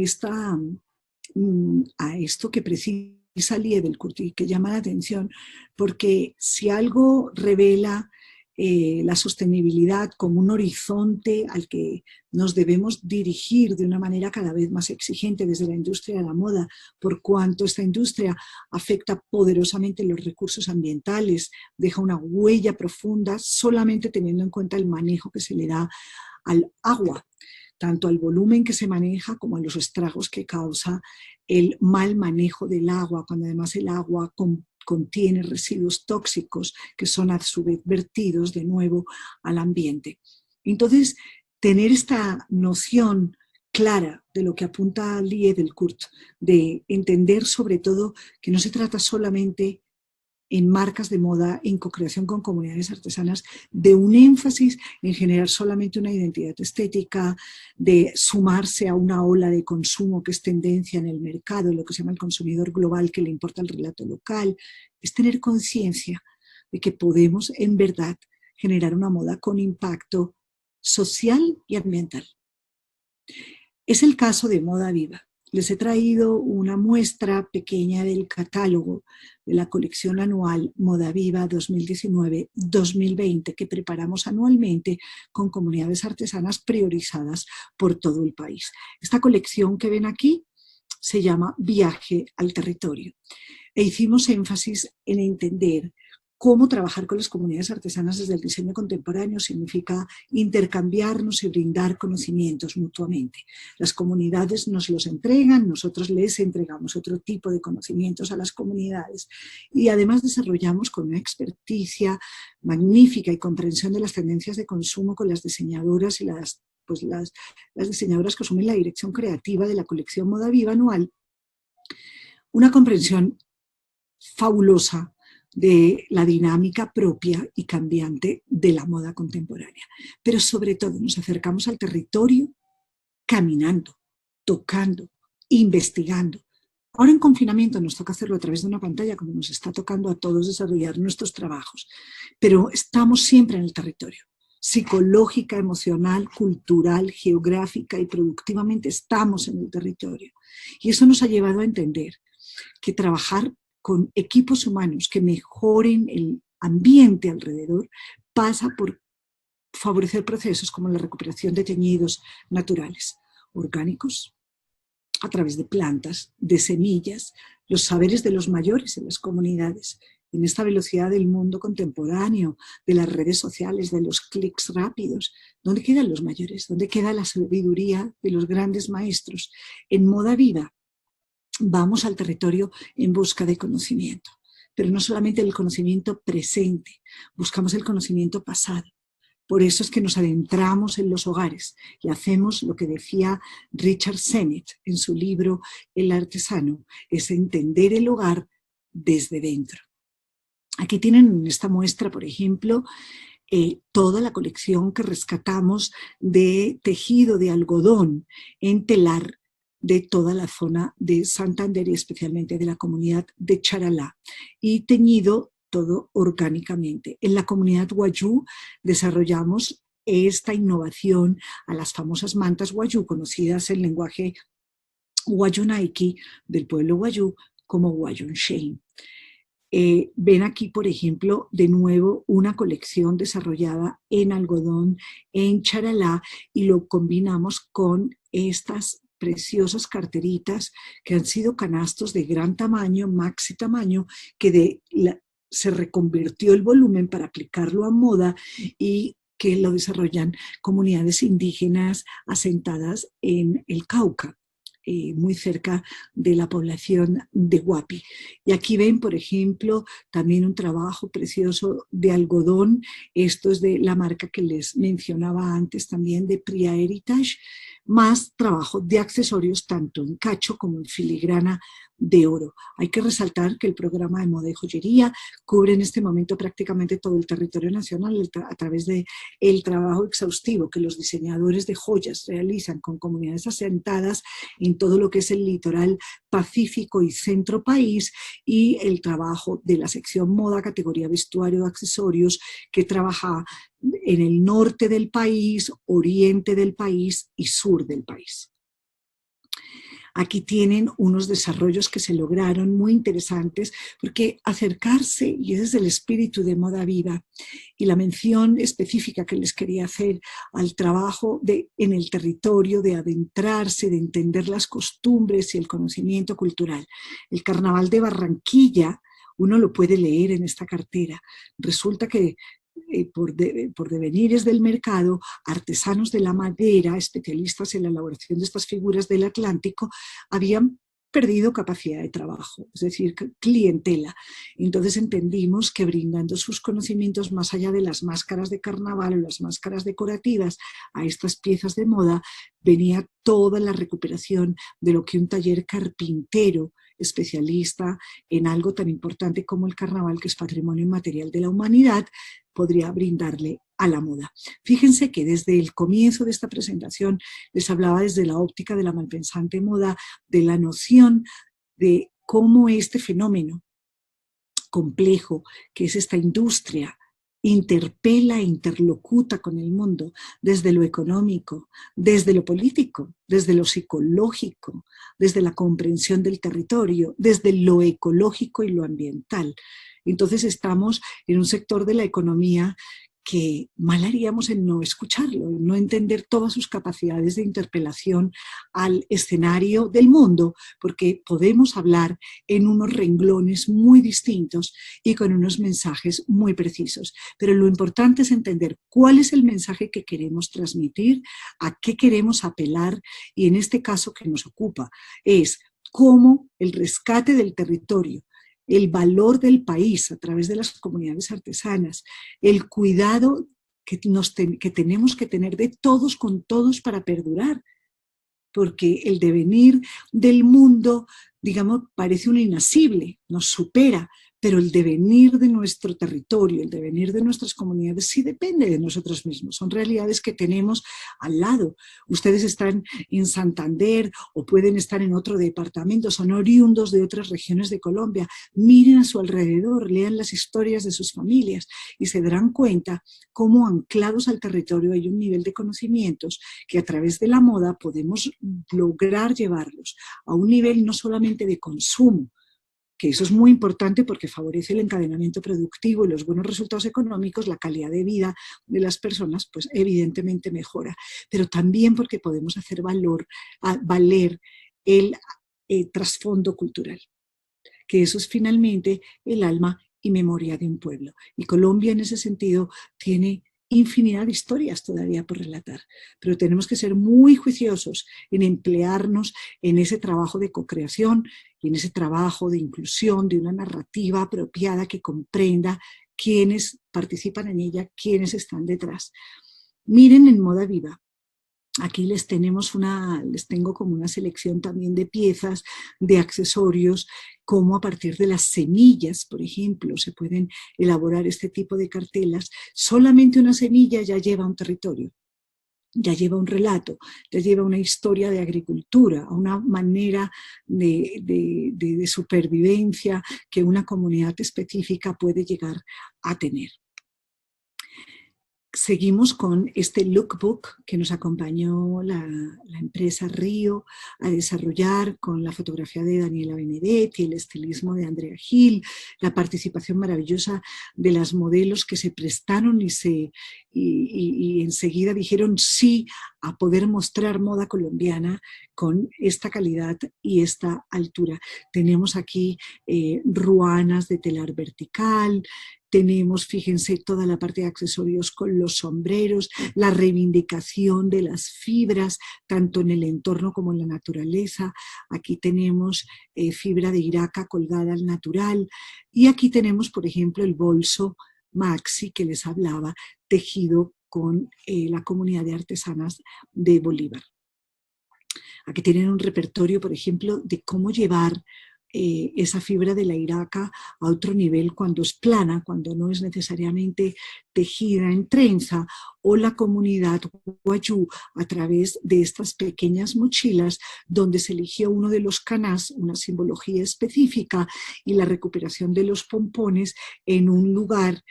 esto que precisa Lie Edelkoort y que llama la atención, porque si algo revela la sostenibilidad como un horizonte al que nos debemos dirigir de una manera cada vez más exigente desde la industria de la moda, por cuanto esta industria afecta poderosamente los recursos ambientales, deja una huella profunda solamente teniendo en cuenta el manejo que se le da al agua, tanto al volumen que se maneja como a los estragos que causa el mal manejo del agua, cuando además el agua contiene residuos tóxicos que son a su vez vertidos de nuevo al ambiente. Entonces, tener esta noción clara de lo que apunta Lie Edelkoort, de entender sobre todo que no se trata solamente en marcas de moda, en co-creación con comunidades artesanas, de un énfasis en generar solamente una identidad estética, de sumarse a una ola de consumo que es tendencia en el mercado, lo que se llama el consumidor global, que le importa el relato local, es tener conciencia de que podemos en verdad generar una moda con impacto social y ambiental. Es el caso de Moda Viva. Les he traído una muestra pequeña del catálogo de la colección anual Moda Viva 2019-2020 que preparamos anualmente con comunidades artesanas priorizadas por todo el país. Esta colección que ven aquí se llama Viaje al Territorio e hicimos énfasis en entender cómo trabajar con las comunidades artesanas desde el diseño contemporáneo significa intercambiarnos y brindar conocimientos mutuamente. Las comunidades nos los entregan, nosotros les entregamos otro tipo de conocimientos a las comunidades y además desarrollamos con una experticia magnífica y comprensión de las tendencias de consumo con las diseñadoras y las diseñadoras que asumen la dirección creativa de la colección Moda Viva anual, Una comprensión fabulosa de la dinámica propia y cambiante de la moda contemporánea. Pero sobre todo nos acercamos al territorio caminando, tocando, investigando. Ahora en confinamiento nos toca hacerlo a través de una pantalla, como nos está tocando a todos desarrollar nuestros trabajos, pero estamos siempre en el territorio. Psicológica, emocional, cultural, geográfica y productivamente estamos en el territorio. Y eso nos ha llevado a entender que trabajar con equipos humanos que mejoren el ambiente alrededor pasa por favorecer procesos como la recuperación de teñidos naturales, orgánicos, a través de plantas, de semillas, los saberes de los mayores en las comunidades. En esta velocidad del mundo contemporáneo, de las redes sociales, de los clics rápidos, ¿dónde quedan los mayores? ¿Dónde queda la sabiduría de los grandes maestros? En Moda Viva vamos al territorio en busca de conocimiento, pero no solamente el conocimiento presente, buscamos el conocimiento pasado. Por eso es que nos adentramos en los hogares y hacemos lo que decía Richard Sennett en su libro El artesano, es entender el hogar desde dentro. Aquí tienen en esta muestra, por ejemplo, toda la colección que rescatamos de tejido de algodón en telar de toda la zona de Santander y especialmente de la comunidad de Charalá, y teñido todo orgánicamente. En la comunidad Wayuu desarrollamos esta innovación a las famosas mantas Wayuu, conocidas en lenguaje Wayuunaiki del pueblo Wayuu como Wayuunshain. Ven aquí, por ejemplo, de nuevo una colección desarrollada en algodón en Charalá y lo combinamos con estas preciosas carteritas que han sido canastos de gran tamaño, maxi tamaño, que se reconvirtió el volumen para aplicarlo a moda y que lo desarrollan comunidades indígenas asentadas en el Cauca. Muy cerca de la población de Huapi. Y aquí ven, por ejemplo, también un trabajo precioso de algodón. Esto es de la marca que les mencionaba antes también, de Priya Heritage, más trabajo de accesorios tanto en cacho como en filigrana de oro. Hay que resaltar que el programa de moda y joyería cubre en este momento prácticamente todo el territorio nacional a través de el trabajo exhaustivo que los diseñadores de joyas realizan con comunidades asentadas en todo lo que es el litoral pacífico y centro país, y el trabajo de la sección moda, categoría vestuario, accesorios, que trabaja en el norte del país, oriente del país y sur del país. Aquí tienen unos desarrollos que se lograron muy interesantes, porque acercarse, y ese es el espíritu de Moda Viva, y la mención específica que les quería hacer al trabajo en el territorio, de adentrarse, de entender las costumbres y el conocimiento cultural. El Carnaval de Barranquilla, uno lo puede leer en esta cartera. Resulta que por devenires del mercado, artesanos de la madera, especialistas en la elaboración de estas figuras del Atlántico, habían perdido capacidad de trabajo, es decir, clientela. Entonces entendimos que brindando sus conocimientos más allá de las máscaras de carnaval o las máscaras decorativas a estas piezas de moda, venía toda la recuperación de lo que un taller carpintero especialista en algo tan importante como el carnaval, que es patrimonio inmaterial de la humanidad, podría brindarle a la moda. Fíjense que desde el comienzo de esta presentación les hablaba desde la óptica de la malpensante moda, de la noción de cómo este fenómeno complejo que es esta industria interpela e interlocuta con el mundo desde lo económico, desde lo político, desde lo psicológico, desde la comprensión del territorio, desde lo ecológico y lo ambiental. Entonces estamos en un sector de la economía que mal haríamos en no escucharlo, en no entender todas sus capacidades de interpelación al escenario del mundo, porque podemos hablar en unos renglones muy distintos y con unos mensajes muy precisos. Pero lo importante es entender cuál es el mensaje que queremos transmitir, a qué queremos apelar, y en este caso que nos ocupa es cómo el rescate del territorio, el valor del país a través de las comunidades artesanas, el cuidado que tenemos que tener de todos con todos para perdurar, porque el devenir del mundo digamos, parece un inasible, nos supera, pero el devenir de nuestro territorio, el devenir de nuestras comunidades sí depende de nosotros mismos, son realidades que tenemos al lado. Ustedes están en Santander o pueden estar en otro departamento, son oriundos de otras regiones de Colombia, miren a su alrededor, lean las historias de sus familias y se darán cuenta cómo anclados al territorio hay un nivel de conocimientos que a través de la moda podemos lograr llevarlos a un nivel no solamente de consumo, que eso es muy importante porque favorece el encadenamiento productivo y los buenos resultados económicos, la calidad de vida de las personas, pues evidentemente mejora, pero también porque podemos hacer valer el trasfondo cultural, que eso es finalmente el alma y memoria de un pueblo. Y Colombia en ese sentido tiene infinidad de historias todavía por relatar, pero tenemos que ser muy juiciosos en emplearnos en ese trabajo de co-creación y en ese trabajo de inclusión de una narrativa apropiada que comprenda quiénes participan en ella, quiénes están detrás. Miren en Moda Viva. Aquí les tengo como una selección también de piezas, de accesorios, como a partir de las semillas, por ejemplo, se pueden elaborar este tipo de cartelas. Solamente una semilla ya lleva un territorio, ya lleva un relato, ya lleva una historia de agricultura, una manera de supervivencia que una comunidad específica puede llegar a tener. Seguimos con este lookbook que nos acompañó la empresa Río a desarrollar con la fotografía de Daniela Benedetti, el estilismo de Andrea Gil, la participación maravillosa de las modelos que se prestaron y enseguida dijeron sí a poder mostrar moda colombiana con esta calidad y esta altura. Tenemos aquí ruanas de telar vertical, tenemos, fíjense, toda la parte de accesorios con los sombreros, la reivindicación de las fibras, tanto en el entorno como en la naturaleza. Aquí tenemos fibra de iraca colgada al natural. Y aquí tenemos, por ejemplo, el bolso maxi que les hablaba, tejido con la comunidad de artesanas de Bolívar. Aquí tienen un repertorio, por ejemplo, de cómo llevar esa fibra de la iraca a otro nivel cuando es plana, cuando no es necesariamente tejida en trenza, o la comunidad guayú a través de estas pequeñas mochilas donde se eligió uno de los canás, una simbología específica y la recuperación de los pompones en un lugar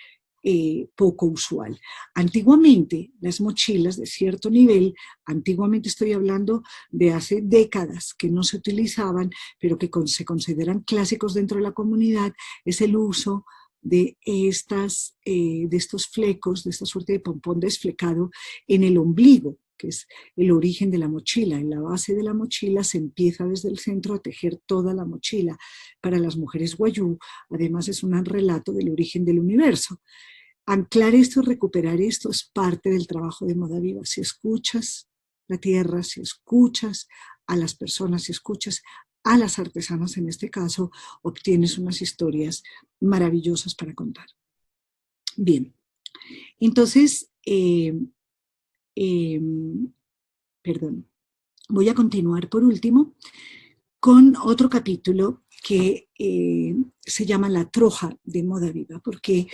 poco usual. Antiguamente, las mochilas de cierto nivel, antiguamente estoy hablando de hace décadas que no se utilizaban, pero que se consideran clásicos dentro de la comunidad, es el uso de estos flecos, de esta suerte de pompón desflecado en el ombligo, que es el origen de la mochila. En la base de la mochila se empieza desde el centro a tejer toda la mochila. Para las mujeres guayú, además es un relato del origen del universo. Anclar esto, recuperar esto es parte del trabajo de Moda Viva. Si escuchas la tierra, si escuchas a las personas, si escuchas a las artesanas en este caso, obtienes unas historias maravillosas para contar. Bien, entonces, perdón, voy a continuar por último con otro capítulo que se llama La Troja de Moda Viva, porque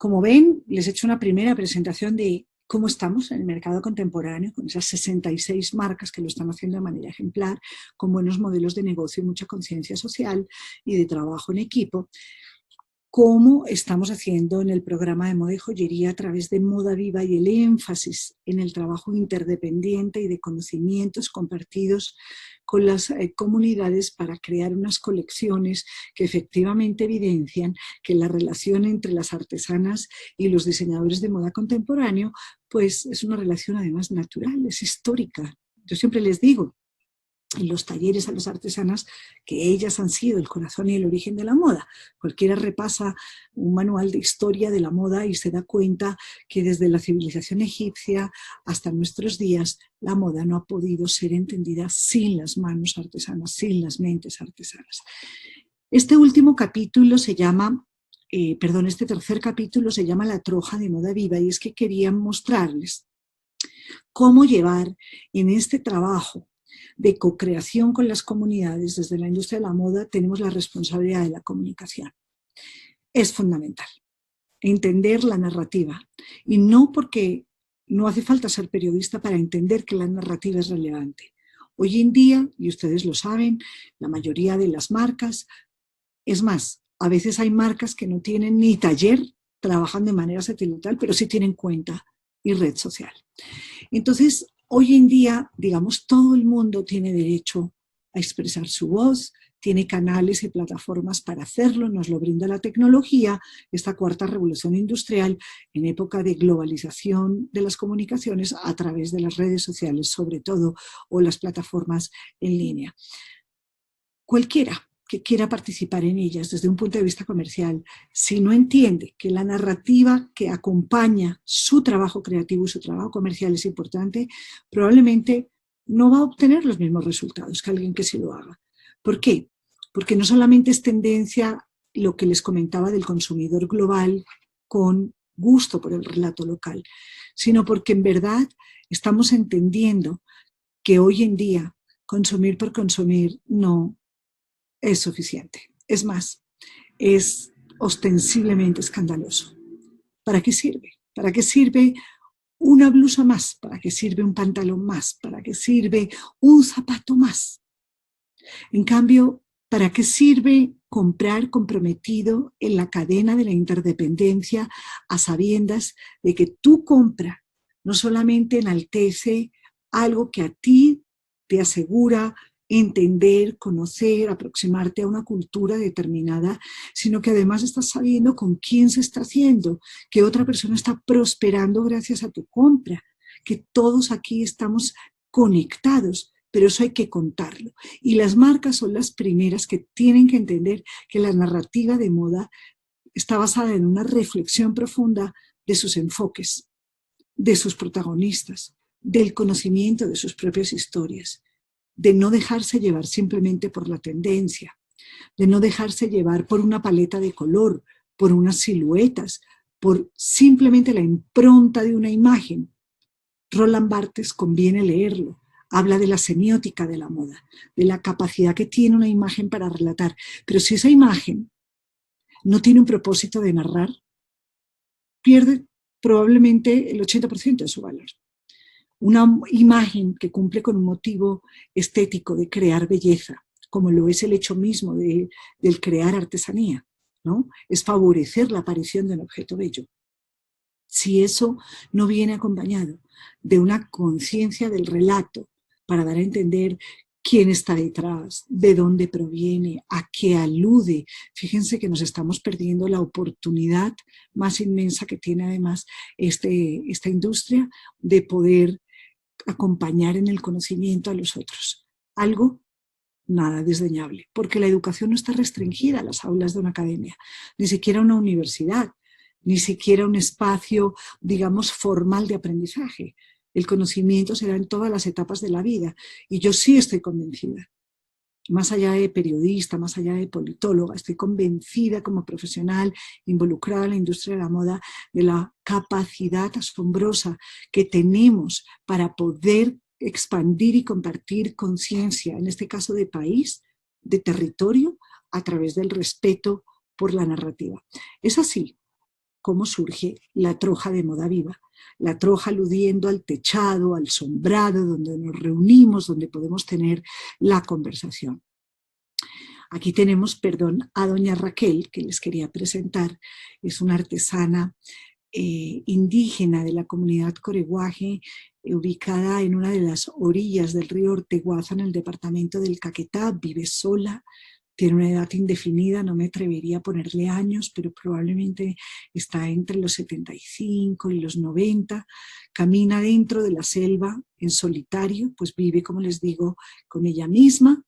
como ven, les he hecho una primera presentación de cómo estamos en el mercado contemporáneo, con esas 66 marcas que lo están haciendo de manera ejemplar, con buenos modelos de negocio y mucha conciencia social y de trabajo en equipo. Cómo estamos haciendo en el programa de moda y joyería a través de Moda Viva y el énfasis en el trabajo interdependiente y de conocimientos compartidos con las comunidades para crear unas colecciones que efectivamente evidencian que la relación entre las artesanas y los diseñadores de moda contemporáneo pues es una relación además natural, es histórica. Yo siempre les digo en los talleres a las artesanas que ellas han sido el corazón y el origen de la moda. Cualquiera repasa un manual de historia de la moda y se da cuenta que desde la civilización egipcia hasta nuestros días la moda no ha podido ser entendida sin las manos artesanas, sin las mentes artesanas. Este último capítulo se llama, este tercer capítulo se llama La Troja de Moda Viva, y es que quería mostrarles cómo llevar en este trabajo de co-creación con las comunidades, desde la industria de la moda, tenemos la responsabilidad de la comunicación. Es fundamental entender la narrativa, y no porque no hace falta ser periodista para entender que la narrativa es relevante. Hoy en día, y ustedes lo saben, la mayoría de las marcas, es más, a veces hay marcas que no tienen ni taller, trabajan de manera satelital, pero sí tienen cuenta y red social. Entonces, hoy en día, digamos, todo el mundo tiene derecho a expresar su voz, tiene canales y plataformas para hacerlo, nos lo brinda la tecnología, esta cuarta revolución industrial en época de globalización de las comunicaciones a través de las redes sociales, sobre todo, o las plataformas en línea. Cualquiera que quiera participar en ellas desde un punto de vista comercial, si no entiende que la narrativa que acompaña su trabajo creativo y su trabajo comercial es importante, probablemente no va a obtener los mismos resultados que alguien que sí lo haga. ¿Por qué? Porque no solamente es tendencia lo que les comentaba del consumidor global con gusto por el relato local, sino porque en verdad estamos entendiendo que hoy en día consumir por consumir no es suficiente. Es más, es ostensiblemente escandaloso. ¿Para qué sirve? ¿Para qué sirve una blusa más? ¿Para qué sirve un pantalón más? ¿Para qué sirve un zapato más? En cambio, ¿para qué sirve comprar comprometido en la cadena de la interdependencia a sabiendas de que tu compra no solamente enaltece algo que a ti te asegura entender, conocer, aproximarte a una cultura determinada, sino que además estás sabiendo con quién se está haciendo, que otra persona está prosperando gracias a tu compra, que todos aquí estamos conectados, pero eso hay que contarlo. Y las marcas son las primeras que tienen que entender que la narrativa de moda está basada en una reflexión profunda de sus enfoques, de sus protagonistas, del conocimiento de sus propias historias, de no dejarse llevar simplemente por la tendencia, de no dejarse llevar por una paleta de color, por unas siluetas, por simplemente la impronta de una imagen. Roland Barthes, conviene leerlo, habla de la semiótica de la moda, de la capacidad que tiene una imagen para relatar. Pero si esa imagen no tiene un propósito de narrar, pierde probablemente el 80% de su valor. Una imagen que cumple con un motivo estético de crear belleza, como lo es el hecho mismo del crear artesanía, ¿no? Es favorecer la aparición de un objeto bello. Si eso no viene acompañado de una conciencia del relato para dar a entender quién está detrás, de dónde proviene, a qué alude, fíjense que nos estamos perdiendo la oportunidad más inmensa que tiene además esta industria de poder acompañar en el conocimiento a los otros. Algo nada desdeñable, porque la educación no está restringida a las aulas de una academia, ni siquiera a una universidad, ni siquiera un espacio, digamos, formal de aprendizaje. El conocimiento se da en todas las etapas de la vida, y yo sí estoy convencida, más allá de periodista, más allá de politóloga, estoy convencida como profesional involucrada en la industria de la moda de la capacidad asombrosa que tenemos para poder expandir y compartir conciencia, en este caso de país, de territorio, a través del respeto por la narrativa. Es así como surge la troja de Moda Viva. La troja aludiendo al techado, al sombrado, donde nos reunimos, donde podemos tener la conversación. Aquí tenemos, perdón, a doña Raquel, que les quería presentar. Es una artesana indígena de la comunidad Coreguaje, ubicada en una de las orillas del río Orteguaza, en el departamento del Caquetá. Vive sola, tiene una edad indefinida, no me atrevería a ponerle años, pero probablemente está entre los 75 y los 90. Camina dentro de la selva en solitario, pues vive, como les digo, con ella misma.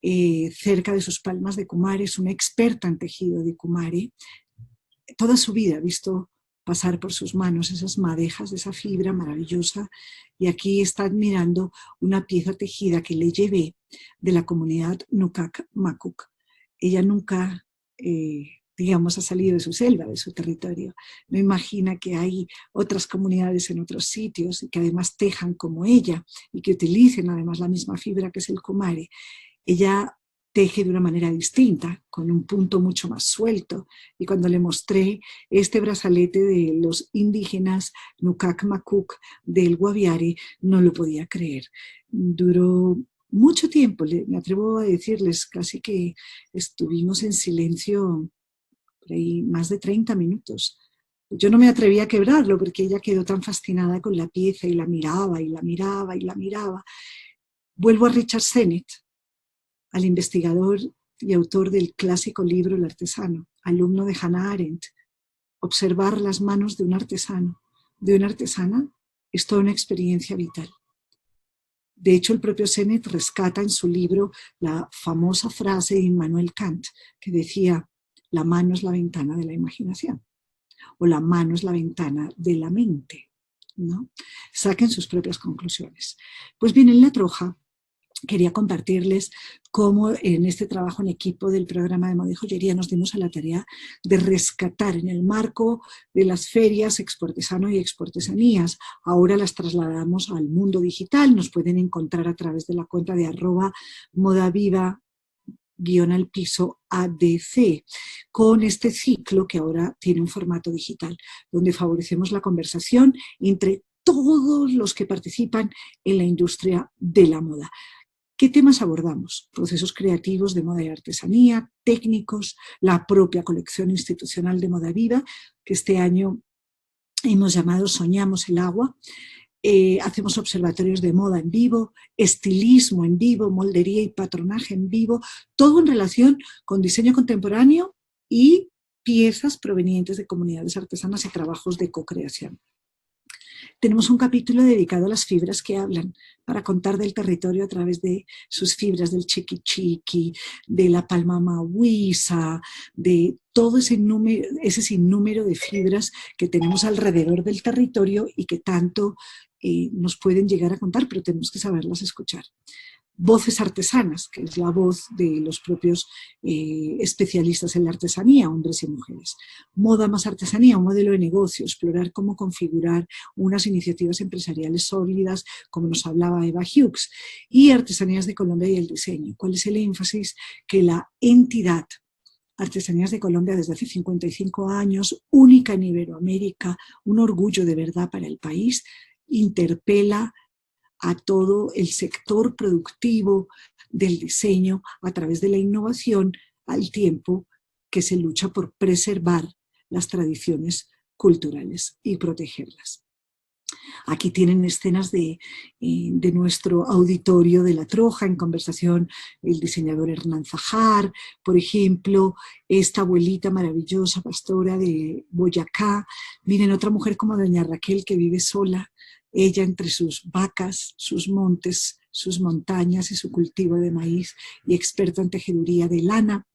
Cerca de sus palmas de Kumare, es una experta en tejido de Kumare. Toda su vida ha visto pasar por sus manos esas madejas de esa fibra maravillosa, y aquí está admirando una pieza tejida que le llevé de la comunidad Nukak Makuk. Ella nunca digamos, ha salido de su selva, de su territorio. No imagina que hay otras comunidades en otros sitios y que además tejan como ella y que utilicen además la misma fibra que es el kumare. Ella teje de una manera distinta, con un punto mucho más suelto. Y cuando le mostré este brazalete de los indígenas Nukak Makuk del Guaviare, no lo podía creer. Duró mucho tiempo, me atrevo a decirles, casi que estuvimos en silencio por ahí más de 30 minutos. Yo no me atrevía a quebrarlo porque ella quedó tan fascinada con la pieza y la miraba y la miraba y la miraba. Vuelvo a Richard Sennett, al investigador y autor del clásico libro El artesano, alumno de Hannah Arendt. Observar las manos de un artesano, de una artesana, es toda una experiencia vital. De hecho, el propio Sennett rescata en su libro la famosa frase de Immanuel Kant, que decía: la mano es la ventana de la imaginación, o la mano es la ventana de la mente, ¿no? Saquen sus propias conclusiones. Pues bien, en La Troja quería compartirles cómo en este trabajo en equipo del programa de moda y joyería nos dimos a la tarea de rescatar en el marco de las ferias Exportesano y Exportesanías. Ahora las trasladamos al mundo digital, nos pueden encontrar a través de la cuenta de @modaviva_ADC, con este ciclo que ahora tiene un formato digital, donde favorecemos la conversación entre todos los que participan en la industria de la moda. ¿Qué temas abordamos? Procesos creativos de moda y artesanía, técnicos, la propia colección institucional de Moda Viva, que este año hemos llamado Soñamos el agua. Hacemos observatorios de moda en vivo, estilismo en vivo, moldería y patronaje en vivo, todo en relación con diseño contemporáneo y piezas provenientes de comunidades artesanas y trabajos de co-creación. Tenemos un capítulo dedicado a las fibras que hablan, para contar del territorio a través de sus fibras, del chiqui chiqui, de la palma mahuisa, de todo ese sinnúmero de fibras que tenemos alrededor del territorio y que tanto nos pueden llegar a contar, pero tenemos que saberlas escuchar. Voces artesanas, que es la voz de los propios especialistas en la artesanía, hombres y mujeres. Moda más artesanía, un modelo de negocio, explorar cómo configurar unas iniciativas empresariales sólidas, como nos hablaba Eva Hughes. Y Artesanías de Colombia y el diseño. ¿Cuál es el énfasis que la entidad Artesanías de Colombia desde hace 55 años, única en Iberoamérica, un orgullo de verdad para el país, interpela a todo el sector productivo del diseño a través de la innovación, al tiempo que se lucha por preservar las tradiciones culturales y protegerlas? Aquí tienen escenas de nuestro auditorio de La Troja, en conversación el diseñador Hernán Zajar, por ejemplo, esta abuelita maravillosa, pastora de Boyacá. Miren, otra mujer como doña Raquel, que vive sola, ella entre sus vacas, sus montes, sus montañas y su cultivo de maíz, y experta en tejeduría de lana.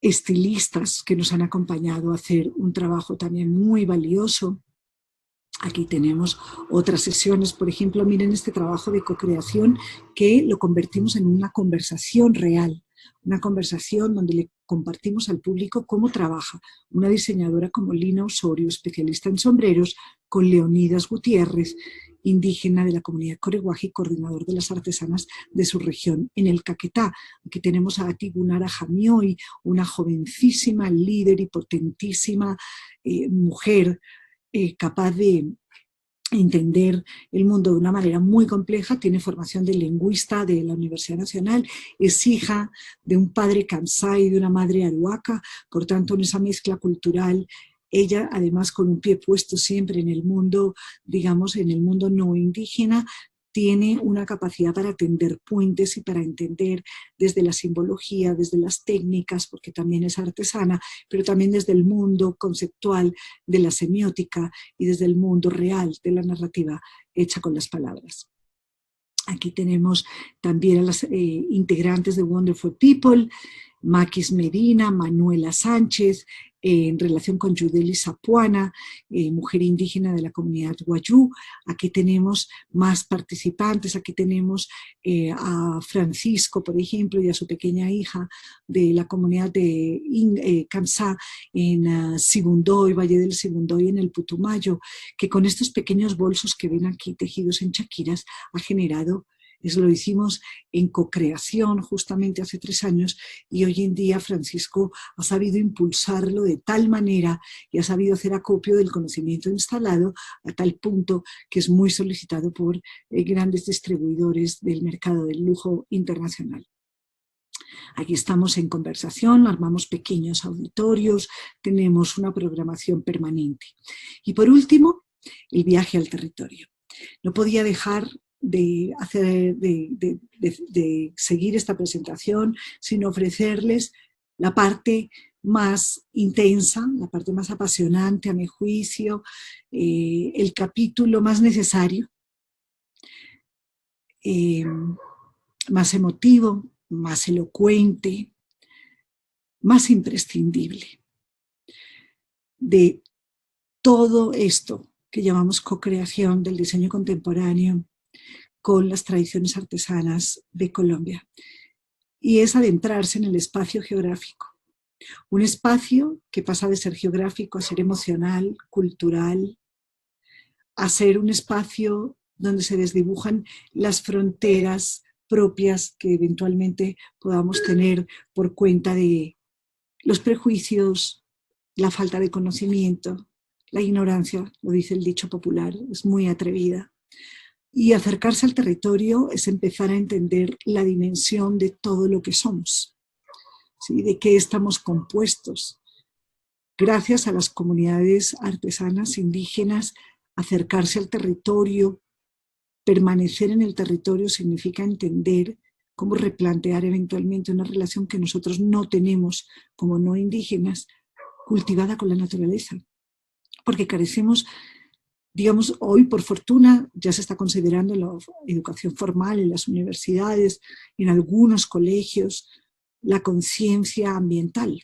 Estilistas que nos han acompañado a hacer un trabajo también muy valioso. Aquí tenemos otras sesiones, por ejemplo, miren este trabajo de co-creación que lo convertimos en una conversación real, una conversación donde le compartimos al público cómo trabaja una diseñadora como Lina Osorio, especialista en sombreros, con Leonidas Gutiérrez, indígena de la comunidad Coreguaji, coordinador de las artesanas de su región en el Caquetá. Aquí tenemos a Atigunara Jamioy, una jovencísima líder y potentísima mujer, capaz de entender el mundo de una manera muy compleja, tiene formación de lingüista de la Universidad Nacional, es hija de un padre Kansai y de una madre Aruaca, por tanto en esa mezcla cultural, ella además con un pie puesto siempre en el mundo, digamos, en el mundo no indígena, tiene una capacidad para tender puentes y para entender desde la simbología, desde las técnicas, porque también es artesana, pero también desde el mundo conceptual de la semiótica y desde el mundo real de la narrativa hecha con las palabras. Aquí tenemos también a las integrantes de Wonderful People, Maquis Medina, Manuela Sánchez, en relación con Yudeli Sapuana, mujer indígena de la comunidad Wayuu. Aquí tenemos más participantes, aquí tenemos a Francisco, por ejemplo, y a su pequeña hija de la comunidad de Kansá en Sibundoy, Valle del Sibundoy, en el Putumayo, que con estos pequeños bolsos que ven aquí tejidos en chaquiras ha generado. Eso lo hicimos en cocreación justamente hace 3 años y hoy en día Francisco ha sabido impulsarlo de tal manera y ha sabido hacer acopio del conocimiento instalado a tal punto que es muy solicitado por grandes distribuidores del mercado del lujo internacional. Aquí estamos en conversación, armamos pequeños auditorios, tenemos una programación permanente. Y por último, el viaje al territorio. No podía dejar de seguir esta presentación sin ofrecerles la parte más intensa, la parte más apasionante a mi juicio, el capítulo más necesario, más emotivo, más elocuente, más imprescindible de todo esto que llamamos co-creación del diseño contemporáneo con las tradiciones artesanas de Colombia. Y es adentrarse en el espacio geográfico. Un espacio que pasa de ser geográfico a ser emocional, cultural, a ser un espacio donde se desdibujan las fronteras propias que eventualmente podamos tener por cuenta de los prejuicios, la falta de conocimiento, la ignorancia, lo dice el dicho popular, es muy atrevida. Y acercarse al territorio es empezar a entender la dimensión de todo lo que somos, ¿sí? De qué estamos compuestos. Gracias a las comunidades artesanas indígenas, acercarse al territorio, permanecer en el territorio significa entender cómo replantear eventualmente una relación que nosotros no tenemos como no indígenas, cultivada con la naturaleza. Porque carecemos, digamos, hoy por fortuna ya se está considerando en la educación formal, en las universidades, en algunos colegios, la conciencia ambiental.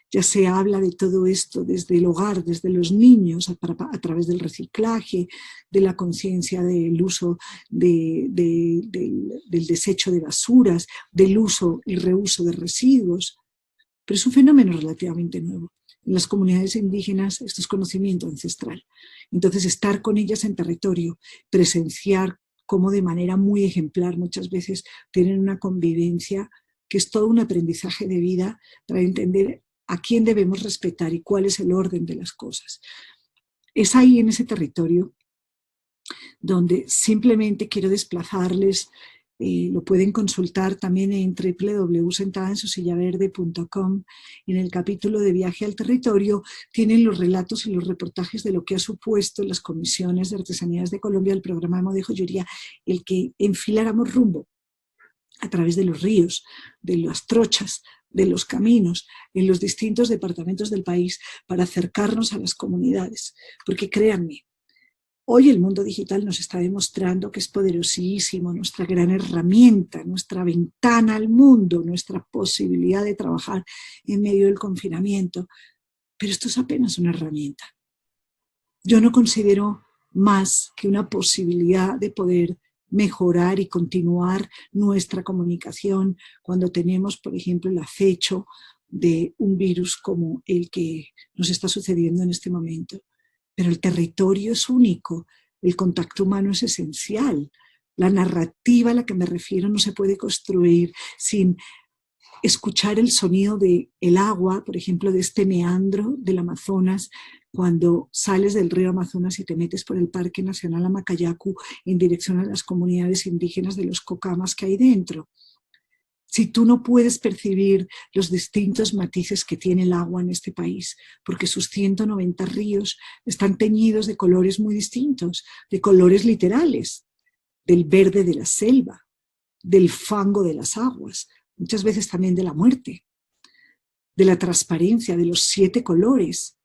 Ya se habla de todo esto desde el hogar, desde los niños, a través del reciclaje, de la conciencia del uso del desecho de basuras, del uso y reuso de residuos. Pero es un fenómeno relativamente nuevo. En las comunidades indígenas esto es conocimiento ancestral. Entonces estar con ellas en territorio, presenciar cómo de manera muy ejemplar muchas veces tienen una convivencia que es todo un aprendizaje de vida para entender a quién debemos respetar y cuál es el orden de las cosas. Es ahí en ese territorio donde simplemente quiero desplazarles. Lo pueden consultar también en www.sentadaensusillaverde.com. En el capítulo de viaje al territorio tienen los relatos y los reportajes de lo que ha supuesto en las comisiones de artesanías de Colombia el programa de moda y joyería, el que enfiláramos rumbo a través de los ríos, de las trochas, de los caminos, en los distintos departamentos del país para acercarnos a las comunidades. Porque créanme, hoy el mundo digital nos está demostrando que es poderosísimo, nuestra gran herramienta, nuestra ventana al mundo, nuestra posibilidad de trabajar en medio del confinamiento. Pero esto es apenas una herramienta. Yo no considero más que una posibilidad de poder mejorar y continuar nuestra comunicación cuando tenemos, por ejemplo, el acecho de un virus como el que nos está sucediendo en este momento. Pero el territorio es único, el contacto humano es esencial. La narrativa a la que me refiero no se puede construir sin escuchar el sonido del agua, por ejemplo, de este meandro del Amazonas, cuando sales del río Amazonas y te metes por el Parque Nacional Amacayacu en dirección a las comunidades indígenas de los cocamas que hay dentro. Si tú no puedes percibir los distintos matices que tiene el agua en este país, porque sus 190 ríos están teñidos de colores muy distintos, de colores literales, del verde de la selva, del fango de las aguas, muchas veces también de la muerte, de la transparencia, de los 7 colores.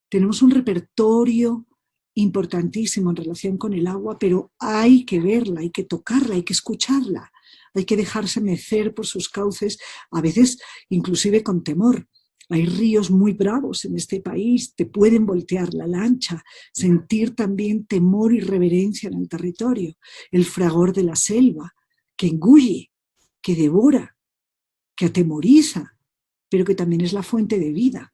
Tenemos un repertorio importantísimo en relación con el agua, pero hay que verla, hay que tocarla, hay que escucharla. hay que dejarse mecer por sus cauces, a veces inclusive con temor. Hay ríos muy bravos en este país, te pueden voltear la lancha, sentir también temor y reverencia en el territorio. El fragor de la selva, que engulle, que devora, que atemoriza, pero que también es la fuente de vida.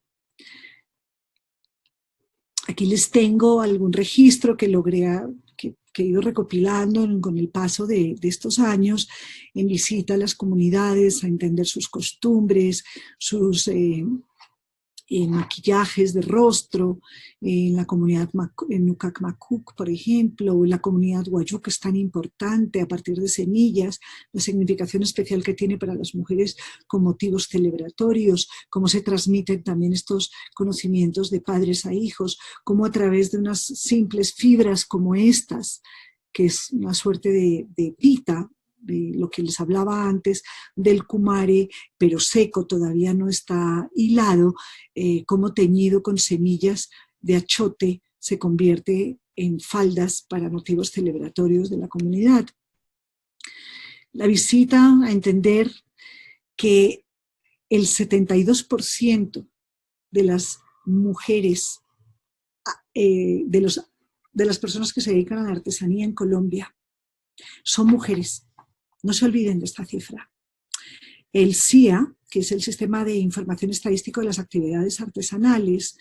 Aquí les tengo algún registro que logré, que he ido recopilando con el paso de estos años, en visita a las comunidades, a entender sus costumbres, sus maquillajes de rostro, en la comunidad en Nucacmacuc, por ejemplo, o en la comunidad Wayuu, que es tan importante a partir de semillas, la significación especial que tiene para las mujeres con motivos celebratorios, cómo se transmiten también estos conocimientos de padres a hijos, cómo a través de unas simples fibras como estas, que es una suerte de pita, de lo que les hablaba antes del kumare, pero seco, todavía no está hilado, como teñido con semillas de achote se convierte en faldas para motivos celebratorios de la comunidad. La visita a entender que el 72% de las mujeres, de las personas que se dedican a la artesanía en Colombia, son mujeres. No se olviden de esta cifra. El SIA, que es el Sistema de Información Estadístico de las Actividades Artesanales,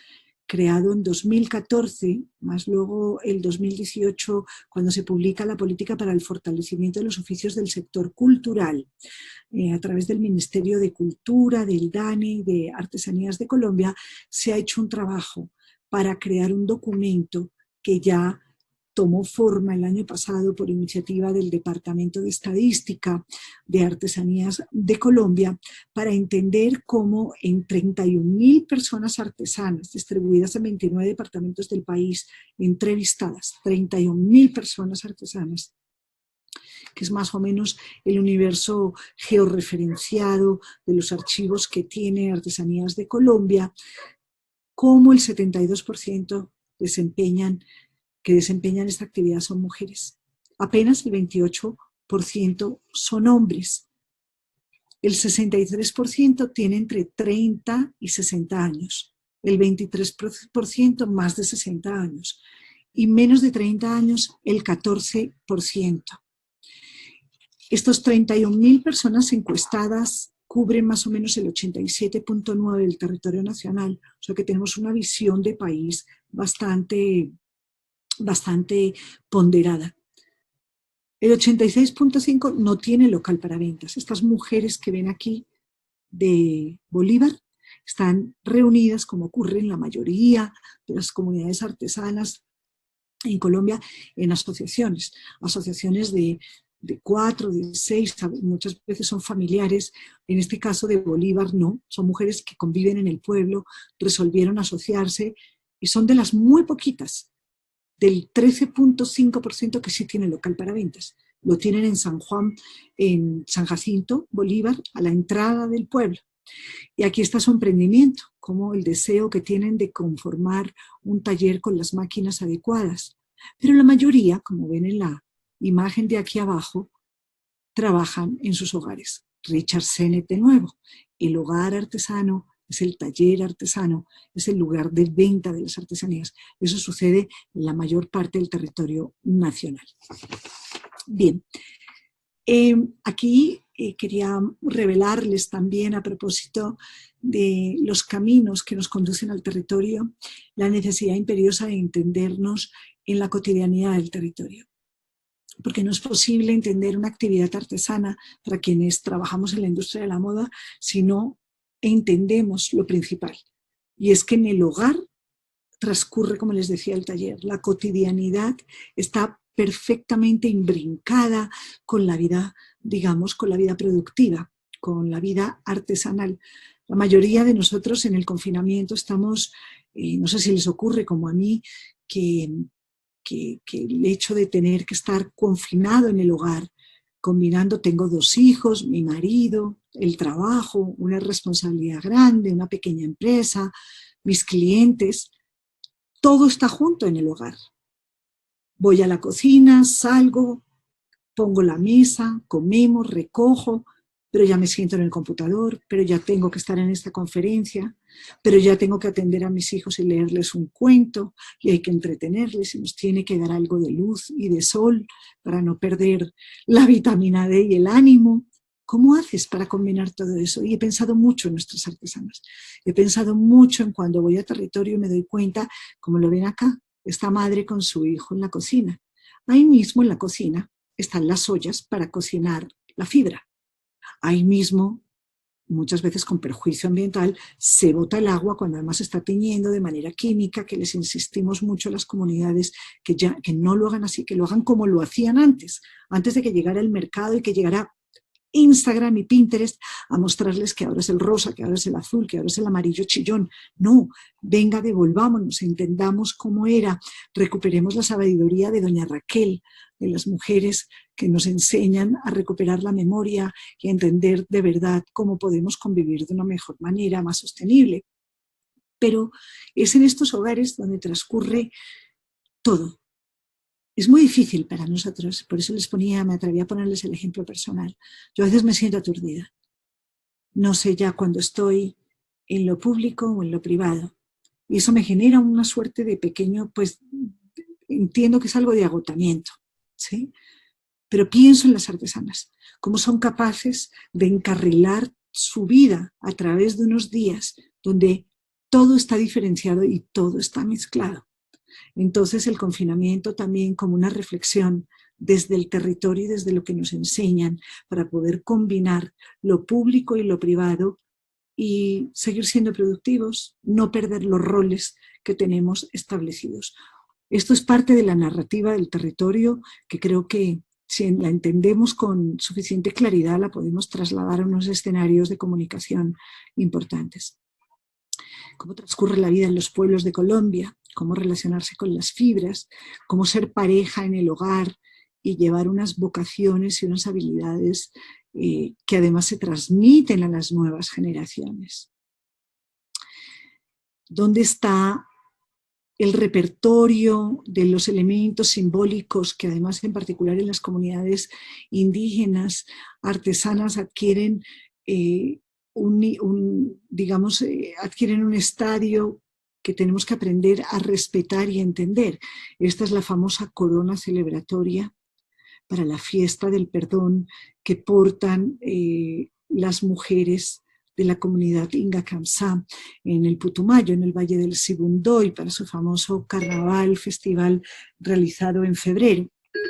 creado en 2014, más luego el 2018, cuando se publica la Política para el Fortalecimiento de los Oficios del Sector Cultural, a través del Ministerio de Cultura, del DANE, de Artesanías de Colombia, se ha hecho un trabajo para crear un documento que ya tomó forma el año pasado por iniciativa del Departamento de Estadística de Artesanías de Colombia, para entender cómo en 31.000 personas artesanas distribuidas en 29 departamentos del país, entrevistadas, 31.000 personas artesanas, que es más o menos el universo georreferenciado de los archivos que tiene Artesanías de Colombia, cómo el 72% que desempeñan esta actividad son mujeres. Apenas el 28% son hombres. El 63% tiene entre 30 y 60 años. El 23% más de 60 años. Y menos de 30 años, el 14%. Estos 31.000 personas encuestadas cubren más o menos el 87.9% del territorio nacional. O sea que tenemos una visión de país bastante ponderada. El 86.5% no tiene local para ventas. Estas mujeres que ven aquí de Bolívar están reunidas, como ocurre en la mayoría de las comunidades artesanas en Colombia, en asociaciones de 4, de 6, muchas veces son familiares. En este caso de Bolívar no, son mujeres que conviven en el pueblo, resolvieron asociarse y son de las muy poquitas, del 13.5% que sí tiene local para ventas. Lo tienen en San Juan, en San Jacinto, Bolívar, a la entrada del pueblo. Y aquí está su emprendimiento, como el deseo que tienen de conformar un taller con las máquinas adecuadas. Pero la mayoría, como ven en la imagen de aquí abajo, trabajan en sus hogares. Richard Sennett de nuevo, el hogar artesano es el taller artesano, es el lugar de venta de las artesanías. Eso sucede en la mayor parte del territorio nacional. Bien, aquí quería revelarles también, a propósito de los caminos que nos conducen al territorio, la necesidad imperiosa de entendernos en la cotidianidad del territorio. Porque no es posible entender una actividad artesana para quienes trabajamos en la industria de la moda si no entendemos lo principal. Y es que en el hogar transcurre, como les decía el taller, la cotidianidad está perfectamente imbrincada con la vida, digamos, con la vida productiva, con la vida artesanal. La mayoría de nosotros en el confinamiento estamos, no sé si les ocurre como a mí, que el hecho de tener que estar confinado en el hogar, combinando, tengo 2 hijos, mi marido, el trabajo, una responsabilidad grande, una pequeña empresa, mis clientes, todo está junto en el hogar. Voy a la cocina, salgo, pongo la mesa, comemos, recojo, pero ya me siento en el computador, pero ya tengo que estar en esta conferencia, pero ya tengo que atender a mis hijos y leerles un cuento, y hay que entretenerles y nos tiene que dar algo de luz y de sol para no perder la vitamina D y el ánimo. ¿Cómo haces para combinar todo eso? Y he pensado mucho en nuestros artesanos. He pensado mucho en cuando voy a territorio y me doy cuenta, como lo ven acá, esta madre con su hijo en la cocina. Ahí mismo en la cocina están las ollas para cocinar la fibra. Ahí mismo, muchas veces con perjuicio ambiental, se bota el agua cuando además está tiñendo de manera química, que les insistimos mucho a las comunidades que no lo hagan así, que lo hagan como lo hacían antes de que llegara el mercado y que llegara Instagram y Pinterest a mostrarles que ahora es el rosa, que ahora es el azul, que ahora es el amarillo chillón. No, venga, devolvámonos, entendamos cómo era, recuperemos la sabiduría de doña Raquel, de las mujeres que nos enseñan a recuperar la memoria y a entender de verdad cómo podemos convivir de una mejor manera, más sostenible. Pero es en estos hogares donde transcurre todo. Es muy difícil para nosotros, por eso me atreví a ponerles el ejemplo personal. Yo a veces me siento aturdida. No sé ya cuando estoy en lo público o en lo privado. Y eso me genera una suerte de pequeño, pues entiendo que es algo de agotamiento, ¿sí? Pero pienso en las artesanas, cómo son capaces de encarrilar su vida a través de unos días donde todo está diferenciado y todo está mezclado. Entonces el confinamiento también como una reflexión desde el territorio y desde lo que nos enseñan para poder combinar lo público y lo privado y seguir siendo productivos, no perder los roles que tenemos establecidos. Esto es parte de la narrativa del territorio que creo que si la entendemos con suficiente claridad la podemos trasladar a unos escenarios de comunicación importantes. Cómo transcurre la vida en los pueblos de Colombia, cómo relacionarse con las fibras, cómo ser pareja en el hogar y llevar unas vocaciones y unas habilidades que además se transmiten a las nuevas generaciones. ¿Dónde está el repertorio de los elementos simbólicos que además en particular en las comunidades indígenas artesanas adquieren adquieren un estadio que tenemos que aprender a respetar y entender? Esta es la famosa corona celebratoria para la fiesta del perdón que portan las mujeres de la comunidad Inga Kamsá en el Putumayo, en el Valle del Sibundoy, para su famoso carnaval, festival realizado en febrero,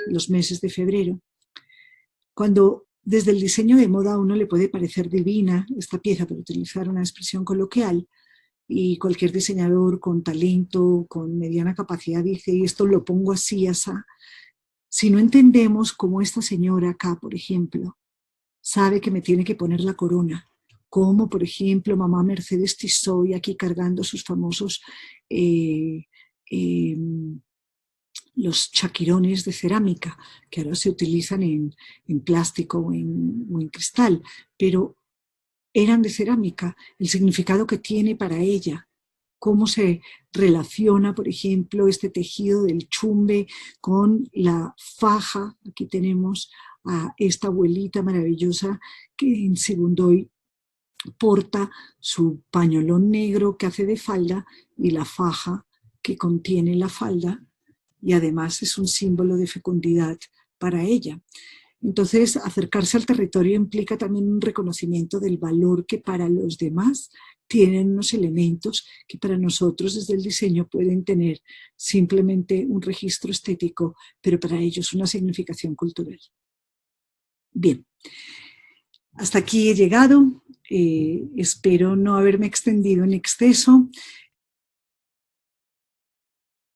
los meses de febrero. Cuando desde el diseño de moda a uno le puede parecer divina esta pieza, por utilizar una expresión coloquial, y cualquier diseñador con talento, con mediana capacidad dice, y esto lo pongo así, así. Si no entendemos cómo esta señora acá, por ejemplo, sabe que me tiene que poner la corona, como por ejemplo mamá Mercedes Tizoy aquí cargando sus famosos los chaquirones de cerámica, que ahora se utilizan en plástico o en cristal, pero eran de cerámica, el significado que tiene para ella, cómo se relaciona, por ejemplo, este tejido del chumbe con la faja. Aquí tenemos a esta abuelita maravillosa que en Sibundoy porta su pañolón negro que hace de falda y la faja que contiene la falda, y además es un símbolo de fecundidad para ella. Entonces, acercarse al territorio implica también un reconocimiento del valor que para los demás tienen unos elementos que para nosotros desde el diseño pueden tener simplemente un registro estético, pero para ellos una significación cultural. Bien, hasta aquí he llegado. Espero no haberme extendido en exceso.